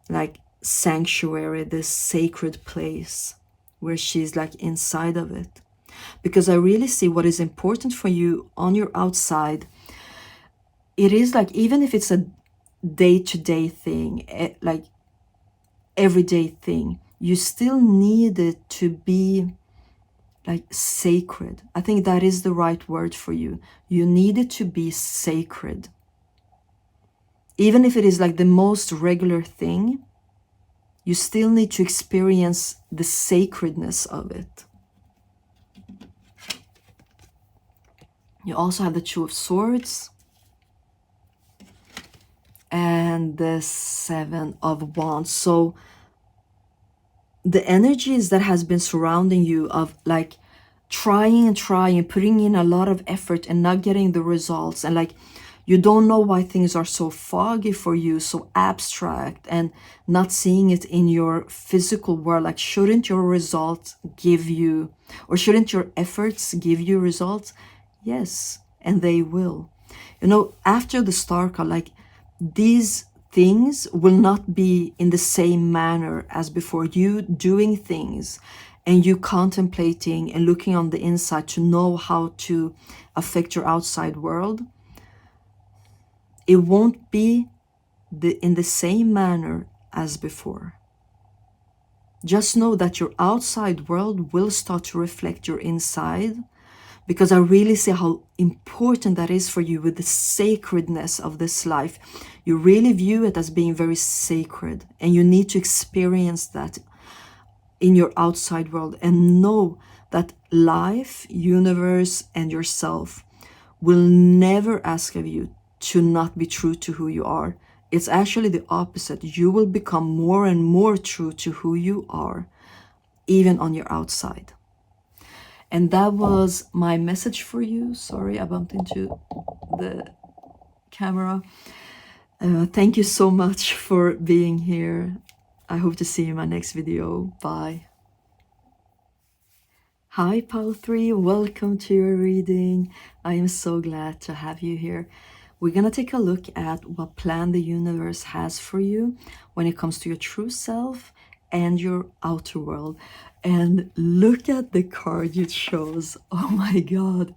like sanctuary, this sacred place where she's like inside of it. Because I really see what is important for you on your outside. It is like, even if it's a day-to-day thing, like everyday thing, you still need it to be like sacred. I think that is the right word for you. You need it to be sacred. Even if it is like the most regular thing, you still need to experience the sacredness of it. You also have the Two of Swords and the Seven of Wands. So the energies that has been surrounding you of like trying and trying, putting in a lot of effort and not getting the results, and like you don't know why things are so foggy for you, so abstract, and not seeing it in your physical world. Like, shouldn't your results give you, or shouldn't your efforts give you results? Yes, and they will. You know, after the Star card, like these things will not be in the same manner as before. You doing things and you contemplating and looking on the inside to know how to affect your outside world, it won't be in the same manner as before. Just know that your outside world will start to reflect your inside, because I really see how important that is for you with the sacredness of this life. You really view it as being very sacred, and you need to experience that in your outside world and know that life, universe, and yourself will never ask of you to not be true to who you are. It's actually the opposite. You will become more and more true to who you are, even on your outside. And that was my message for you. Sorry, I bumped into the camera. Thank you so much for being here. I hope to see you in my next video. Bye. Hi, Pile 3. Welcome to your reading. I am so glad to have you here. We're going to take a look at what plan the universe has for you when it comes to your true self and your outer world. And look at the card you chose. Oh my God.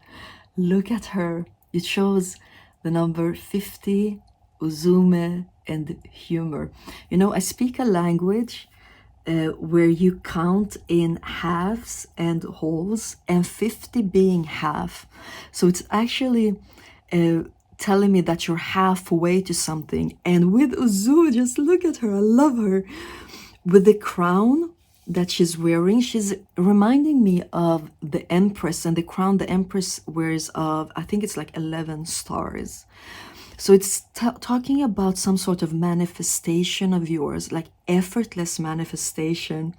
Look at her. You chose the number 50, Uzume, and humor. You know, I speak a language where you count in halves and wholes, and 50 being half. So it's actually telling me that you're halfway to something. And with Uzu, just look at her. I love her. With the crown that she's wearing, she's reminding me of the Empress, and the crown the Empress wears of, I think it's like 11 stars. So it's talking about some sort of manifestation of yours, like effortless manifestation,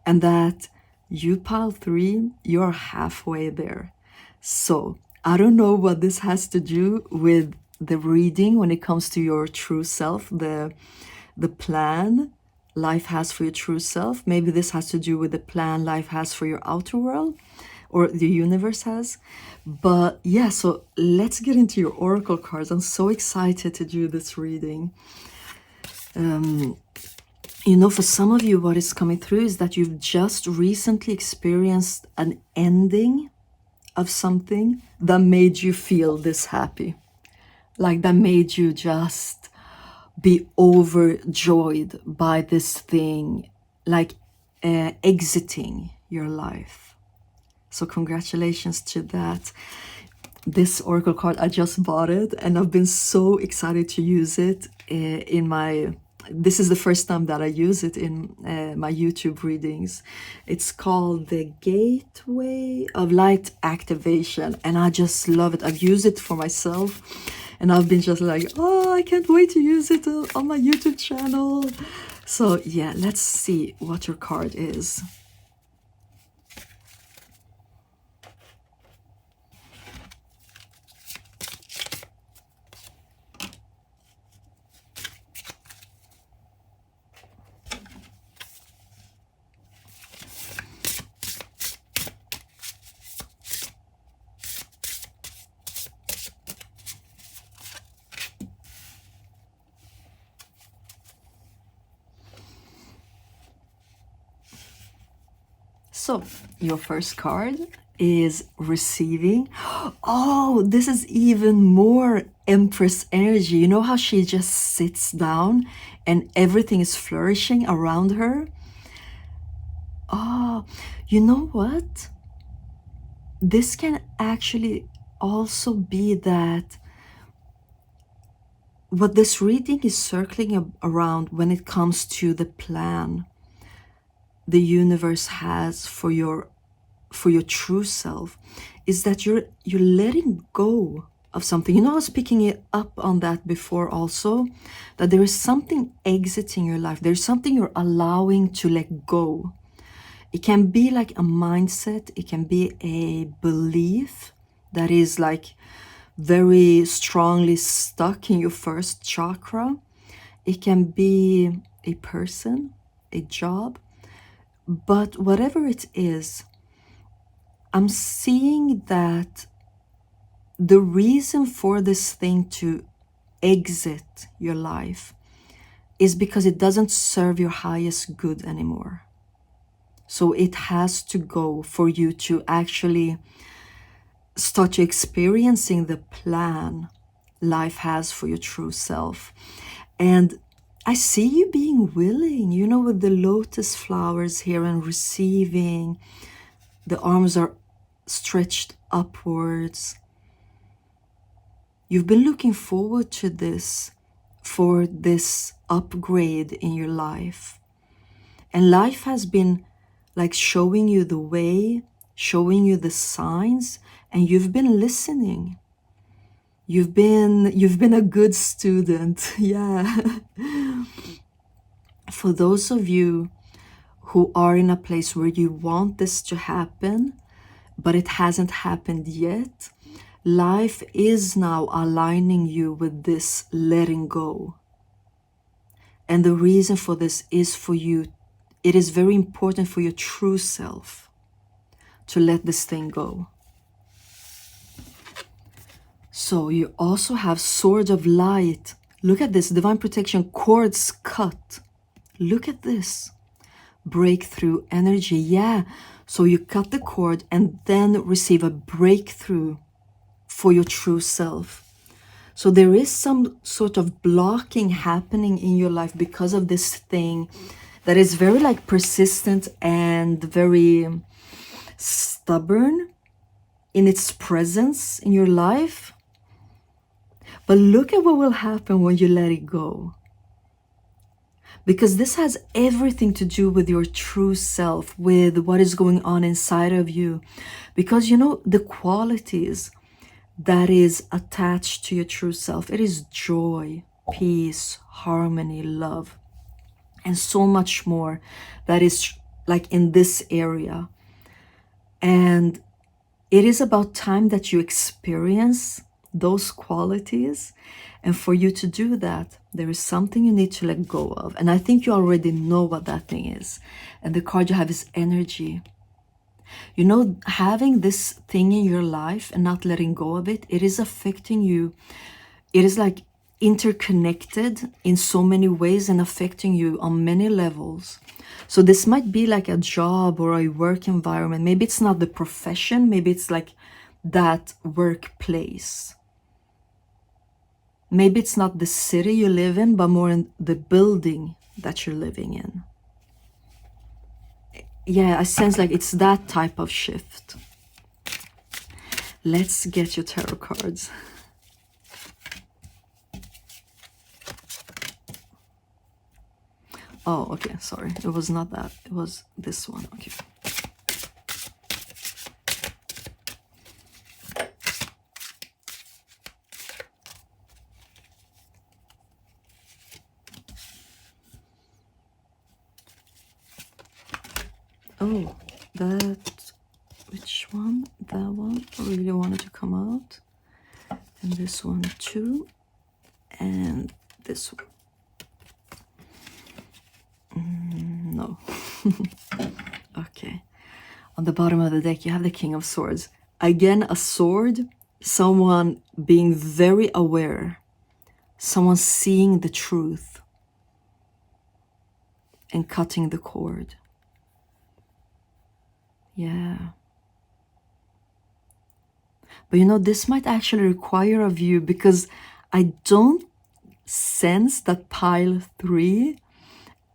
and that you, Pile 3, you're halfway there. So I don't know what this has to do with the reading when it comes to your true self, the plan life has for your true self. Maybe this has to do with the plan life has for your outer world, or the universe has. But yeah, so let's get into your oracle cards. I'm so excited to do this reading. You know, for some of you, what is coming through is that you've just recently experienced an ending of something that made you feel this happy. Like that made you just be overjoyed by this thing, like exiting your life. So congratulations to that. this oracle card. I just bought it and I've been so excited to use it in my, this is the first time that I use it in my YouTube readings. It's called the Gateway of Light Activation, and I just love it. I've used it for myself and I've been just like, oh, I can't wait to use it on my YouTube channel. So yeah, let's see what your card is. So your first card is receiving. Oh, this is even more Empress energy. You know how she just sits down and everything is flourishing around her? Oh, you know what? This can actually also be that what this reading is circling around when it comes to the plan the universe has for your true self is that you're letting go of something. You know, I was picking it up on that before also, that there is something exiting your life. There's something you're allowing to let go. It can be like a mindset. It can be a belief that is like very strongly stuck in your first chakra. It can be a person, a job, but whatever it is, I'm seeing that the reason for this thing to exit your life is because it doesn't serve your highest good anymore. So it has to go for you to actually start to experiencing the plan life has for your true self. And I see you being willing, you know, with the lotus flowers here and receiving. The arms are stretched upwards. You've been looking forward to this, for this upgrade in your life. And life has been like showing you the way, showing you the signs, and you've been listening. You've been a good student. Yeah. For those of you who are in a place where you want this to happen, but it hasn't happened yet, life is now aligning you with this letting go. And the reason for this is for you, it is very important for your true self to let this thing go. So you also have Sword of Light. Look at this, divine protection, cords cut. Look at this. Breakthrough energy. Yeah. So you cut the cord and then receive a breakthrough for your true self. So there is some sort of blocking happening in your life because of this thing that is very like persistent and very stubborn in its presence in your life. But look at what will happen when you let it go. Because this has everything to do with your true self, with what is going on inside of you. Because you know, the qualities that is attached to your true self, it is joy, peace, harmony, love, and so much more that is like in this area. And it is about time that you experience those qualities. And for you to do that, there is something you need to let go of. And I think you already know what that thing is. And the card you have is energy. You know, having this thing in your life and not letting go of it, it is affecting you. It is like interconnected in so many ways and affecting you on many levels. So this might be like a job or a work environment. Maybe it's not the profession. Maybe it's like that workplace. Maybe it's not the city you live in, but more in the building that you're living in. Yeah, I sense like it's that type of shift. Let's get your tarot cards. Oh, okay, sorry. It was not that. It was this one. Okay. Oh, that, which one? That one really wanted to come out. And this one too. And this one. No. Okay. On the bottom of the deck, you have the King of Swords. Again, a sword, someone being very aware, someone seeing the truth and cutting the cord. Yeah. But you know, this might actually require of you, because I don't sense that pile 3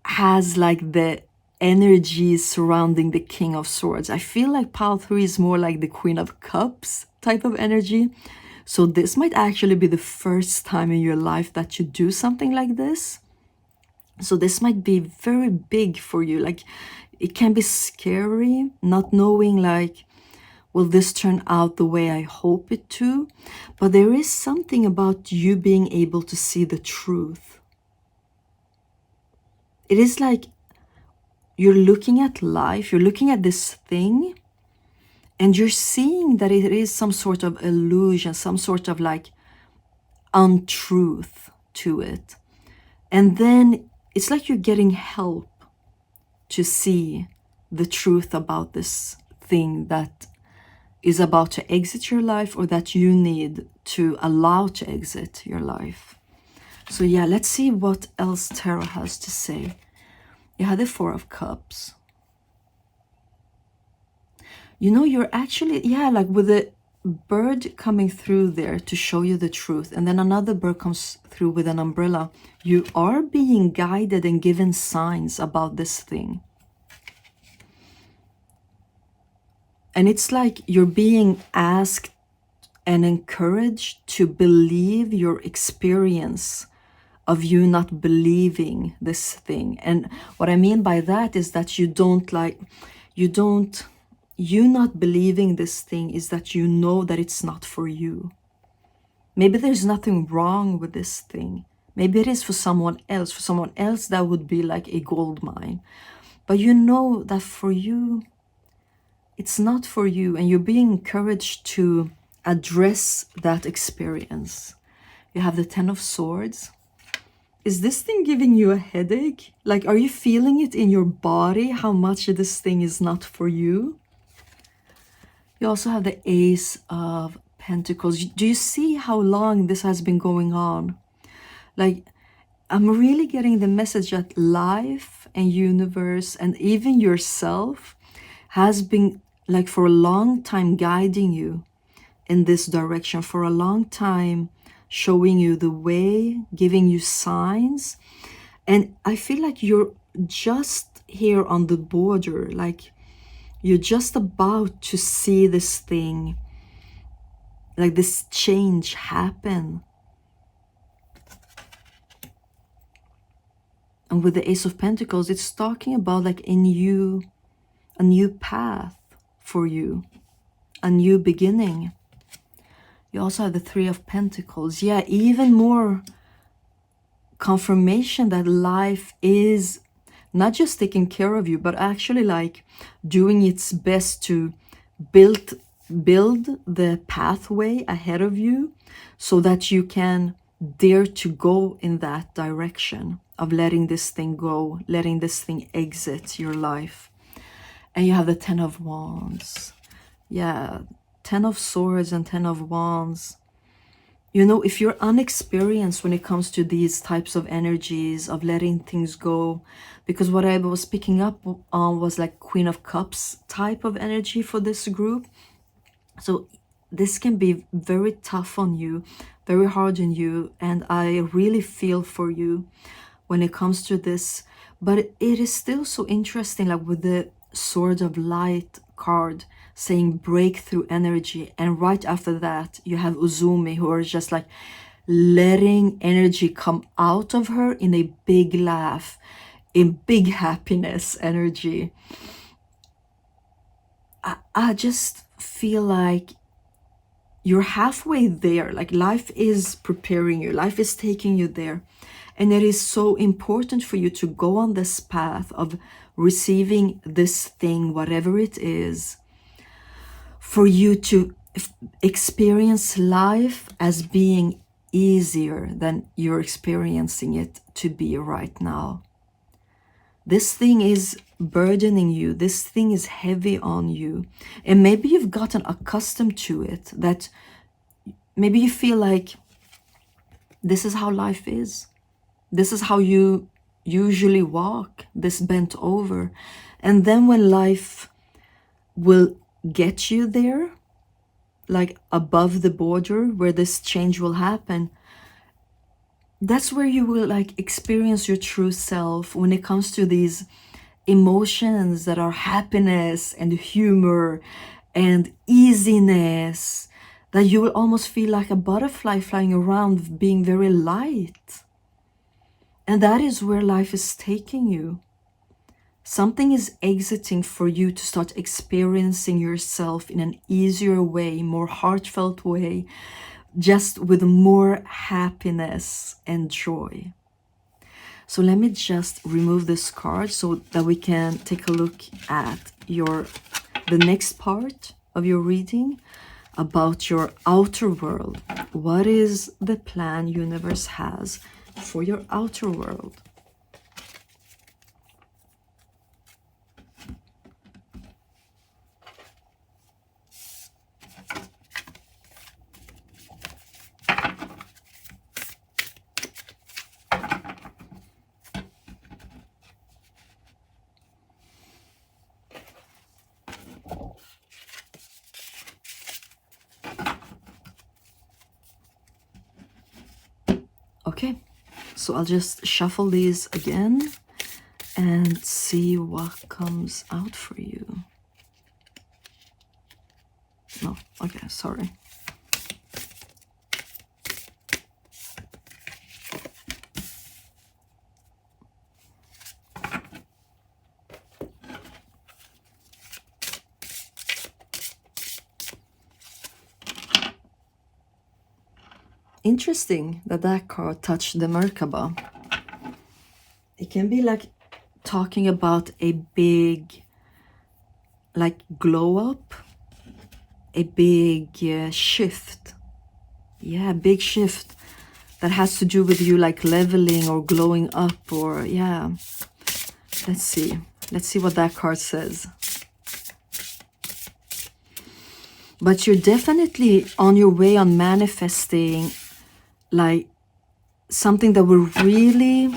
has like the energy surrounding the King of Swords. I feel like pile 3 is more like the Queen of Cups type of energy. So this might actually be the first time in your life that you do something like this. So this might be very big for you. Like, it can be scary, not knowing like, will this turn out the way I hope it to? But there is something about you being able to see the truth. It is like you're looking at life, you're looking at this thing, and you're seeing that it is some sort of illusion, some sort of like untruth to it. And then it's like you're getting help to see the truth about this thing that is about to exit your life, or that you need to allow to exit your life. So yeah, let's see what else Tarot has to say. You had the Four of Cups. You know, you're actually, yeah, like with a bird coming through there to show you the truth, and then another bird comes through with an umbrella. You are being guided and given signs about this thing. And it's like you're being asked and encouraged to believe your experience of you not believing this thing. And what I mean by that is that you not believing this thing is that you know that it's not for you. Maybe there's nothing wrong with this thing. Maybe it is for someone else. For someone else, that would be like a gold mine. But you know that for you, it's not for you, and you're being encouraged to address that experience. You have the Ten of Swords. Is this thing giving you a headache? Like, are you feeling it in your body, how much this thing is not for you? You also have the Ace of Pentacles. Do you see how long this has been going on? Like, I'm really getting the message that life and universe and even yourself has been like for a long time guiding you in this direction, for a long time showing you the way, giving you signs. And I feel like you're just here on the border, like you're just about to see this thing, like this change happen. And with the Ace of Pentacles, it's talking about like a new path for you, a new beginning. You also have the Three of Pentacles. Yeah, even more confirmation that life is not just taking care of you, but actually like doing its best to build the pathway ahead of you so that you can dare to go in that direction of letting this thing go, letting this thing exit your life. And you have the Ten of Wands. Yeah, Ten of Swords and Ten of Wands. You know, if you're unexperienced when it comes to these types of energies of letting things go, because what I was picking up on was like Queen of Cups type of energy for this group. So this can be very tough on you, very hard on you, and I really feel for you when it comes to this. But it is still so interesting, like with the Sword of Light card saying breakthrough energy, and right after that you have Uzumi, who are just like letting energy come out of her in a big laugh, in big happiness energy. I just feel like you're halfway there. Like life is preparing you, life is taking you there, and it is so important for you to go on this path of receiving this thing, whatever it is, for you to experience life as being easier than you're experiencing it to be right now. This thing is burdening you, this thing is heavy on you, and maybe you've gotten accustomed to it, that maybe you feel like this is how life is, this is how you usually walk, this bent over. And then when life will get you there, like above the border where this change will happen, that's where you will like experience your true self when it comes to these emotions that are happiness and humor and easiness, that you will almost feel like a butterfly flying around, being very light. And that is where life is taking you. Something is exiting for you to start experiencing yourself in an easier way, more heartfelt way, just with more happiness and joy. So let me just remove this card so that we can take a look at the next part of your reading about your outer world. What is the plan universe has for your outer world? Okay, so I'll just shuffle these again and see what comes out for you. No, okay, sorry. Interesting that that card touched the Merkaba. It can be like talking about a big, like glow up, a big shift. Yeah, big shift that has to do with you like leveling or glowing up, or yeah. Let's see what that card says. But you're definitely on your way on manifesting like something that will really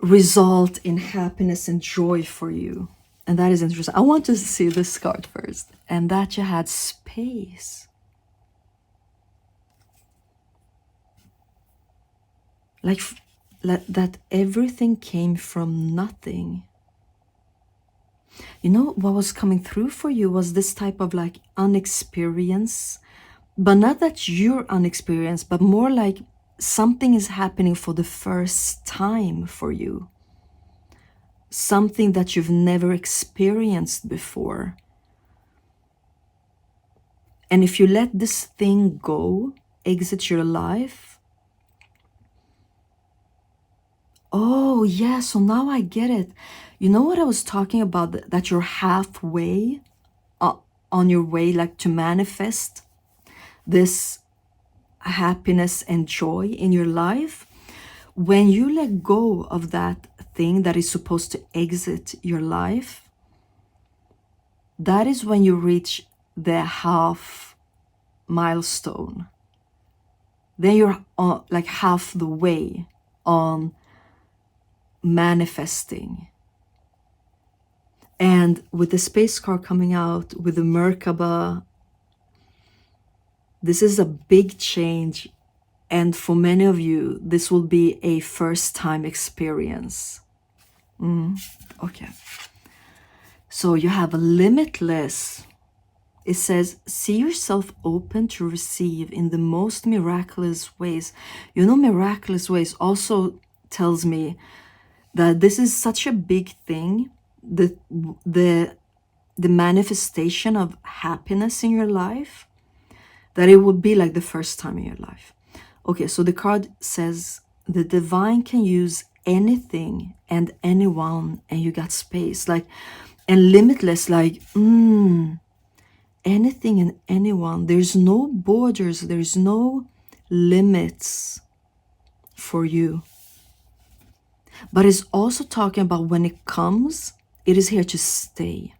result in happiness and joy for you. And that is interesting. I want to see this card first. And that you had space. Like that everything came from nothing. You know, what was coming through for you was this type of like unexperienced, but not that you're unexperienced, but more like something is happening for the first time for you. Something that you've never experienced before. And if you let this thing go, exit your life. Oh, yeah, so now I get it. You know what I was talking about, that you're halfway on your way, like to manifest this happiness and joy in your life? When you let go of that thing that is supposed to exit your life, that is when you reach the half milestone. Then you're like half the way on manifesting. And with the space card coming out, with the Merkaba, this is a big change. And for many of you, this will be a first time experience. Okay. So you have a limitless. It says, see yourself open to receive in the most miraculous ways. You know, miraculous ways also tells me that this is such a big thing. The manifestation of happiness in your life, that it would be like the first time in your life. Okay, so the card says the divine can use anything and anyone, and you got space, like, and limitless, like anything and anyone. There's no borders, there's no limits for you. But it's also talking about when it comes, it is here to stay.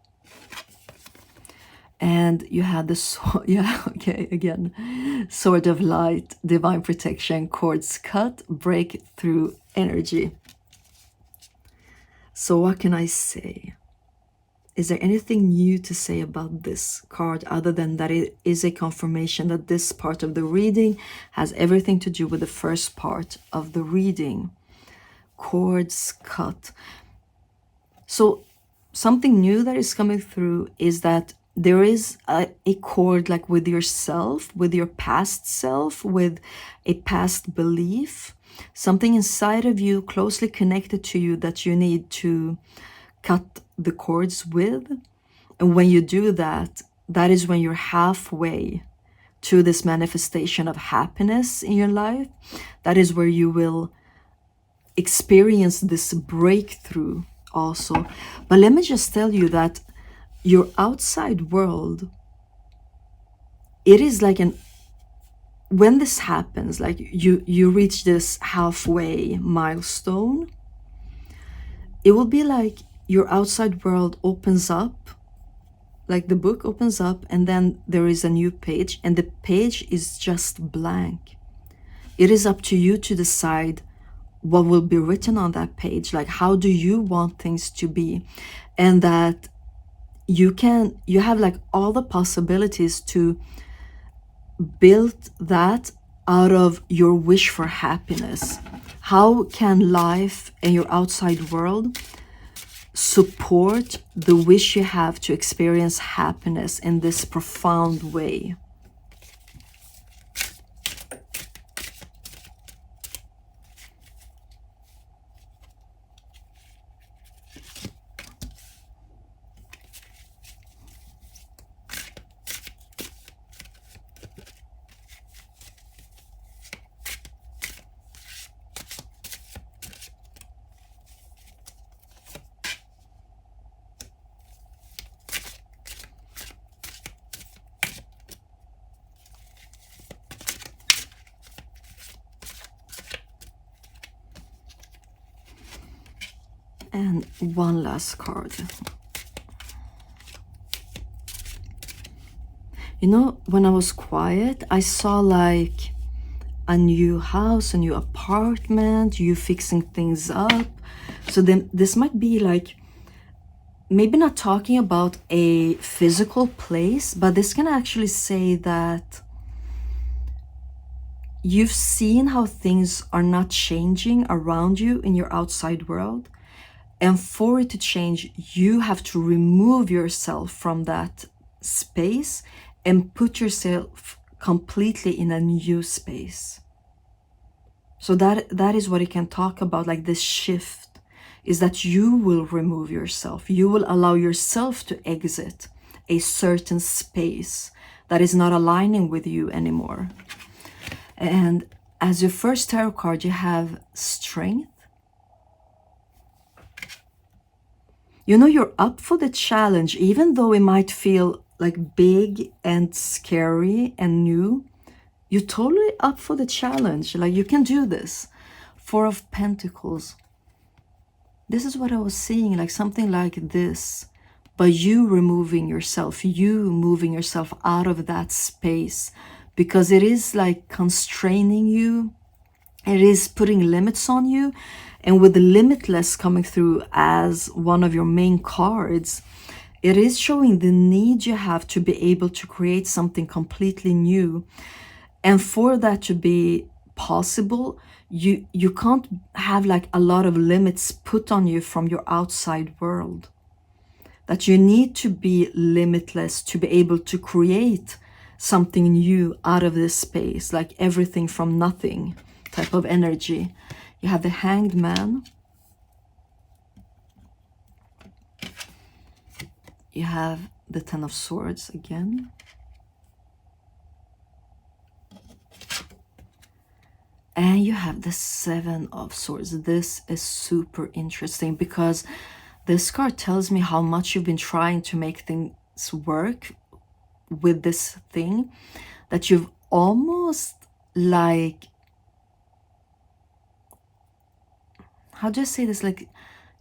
And you had the yeah, okay, again, sword of light, divine protection, cords cut, breakthrough energy. So what can I say? Is there anything new to say about this card other than that it is a confirmation that this part of the reading has everything to do with the first part of the reading? Cords cut. So something new that is coming through is that there is a cord, like with yourself, with your past self, with a past belief, something inside of you closely connected to you that you need to cut the cords with. And when you do that, that is when you're halfway to this manifestation of happiness in your life. That is where you will experience this breakthrough also. But let me just tell you that your outside world, it is like when this happens, like you reach this halfway milestone, it will be like your outside world opens up, like the book opens up, and then there is a new page, and the page is just blank. It is up to you to decide what will be written on that page, like how do you want things to be, and that you have like all the possibilities to build that out of your wish for happiness. How can life and your outside world support the wish you have to experience happiness in this profound way? And one last card. You know, when I was quiet, I saw like a new house, a new apartment, you fixing things up. So then this might be like, maybe not talking about a physical place, but this can actually say that you've seen how things are not changing around you in your outside world. And for it to change, you have to remove yourself from that space and put yourself completely in a new space. So that is what it can talk about, like this shift, is that you will remove yourself. You will allow yourself to exit a certain space that is not aligning with you anymore. And as your first tarot card, you have strength. You know, you're up for the challenge, even though it might feel like big and scary and new. You're totally up for the challenge. Like, you can do this. Four of Pentacles. This is what I was seeing, like something like this. But you removing yourself, you moving yourself out of that space, because it is like constraining you. It is putting limits on you. And with the limitless coming through as one of your main cards, it is showing the need you have to be able to create something completely new. And for that to be possible, you can't have like a lot of limits put on you from your outside world. that you need to be limitless to be able to create something new out of this space, like everything from nothing type of energy. You have the Hanged Man. You have the Ten of Swords again. And you have the Seven of Swords. This is super interesting because this card tells me how much you've been trying to make things work with this thing, that you've almost like, how do I say this? Like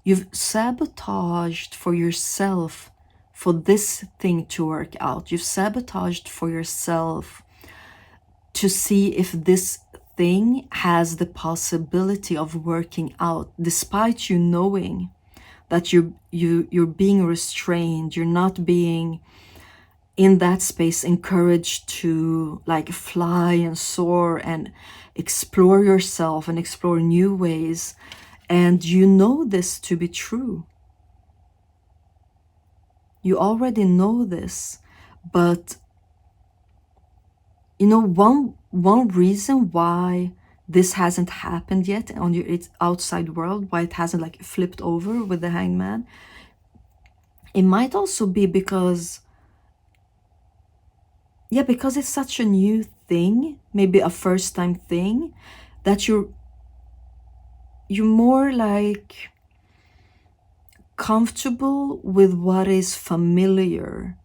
you've sabotaged for yourself for this thing to work out. You've sabotaged for yourself to see if this thing has the possibility of working out, despite you knowing that you're being restrained, you're not being in that space encouraged to like fly and soar and explore yourself and explore new ways. And you know this to be true. You already know this, but you know, one reason why this hasn't happened yet on your outside world, why it hasn't like flipped over with the Hanged Man, it might also be because, yeah, because it's such a new thing, maybe a first time thing, that you're more like comfortable with what is familiar,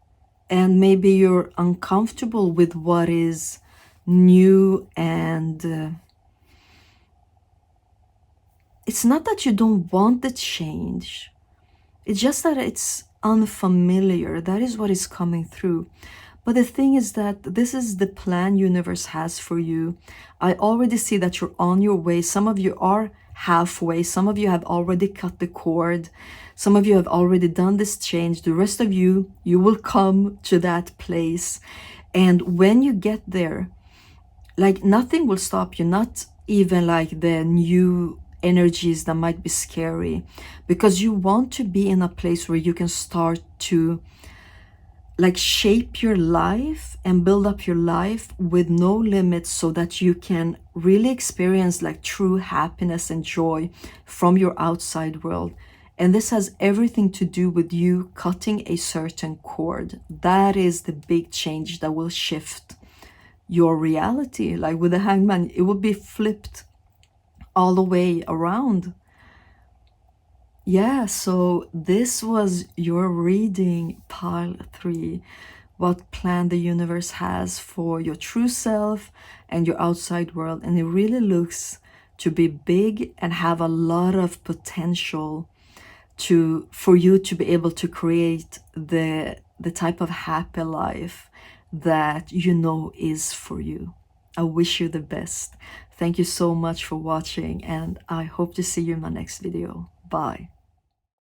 and maybe you're uncomfortable with what is new. And it's not that you don't want the change, it's just that it's unfamiliar. That is what is coming through. But the thing is that this is the plan universe has for you. I already see that you're on your way. Some of you are halfway. Some of you have already cut the cord. Some of you have already done this change. The rest of you, you will come to that place. And when you get there, like nothing will stop you, not even like the new energies that might be scary, because you want to be in a place where you can start to like shape your life and build up your life with no limits, so that you can really experience like true happiness and joy from your outside world. And this has everything to do with you cutting a certain cord. That is the big change that will shift your reality. Like with the Hanged Man, it will be flipped all the way around. Yeah, so this was your reading, pile 3. What plan the universe has for your true self and your outside world. And it really looks to be big and have a lot of potential for you to be able to create the type of happy life that you know is for you. I wish you the best. Thank you so much for watching, and I hope to see you in my next video. Bye.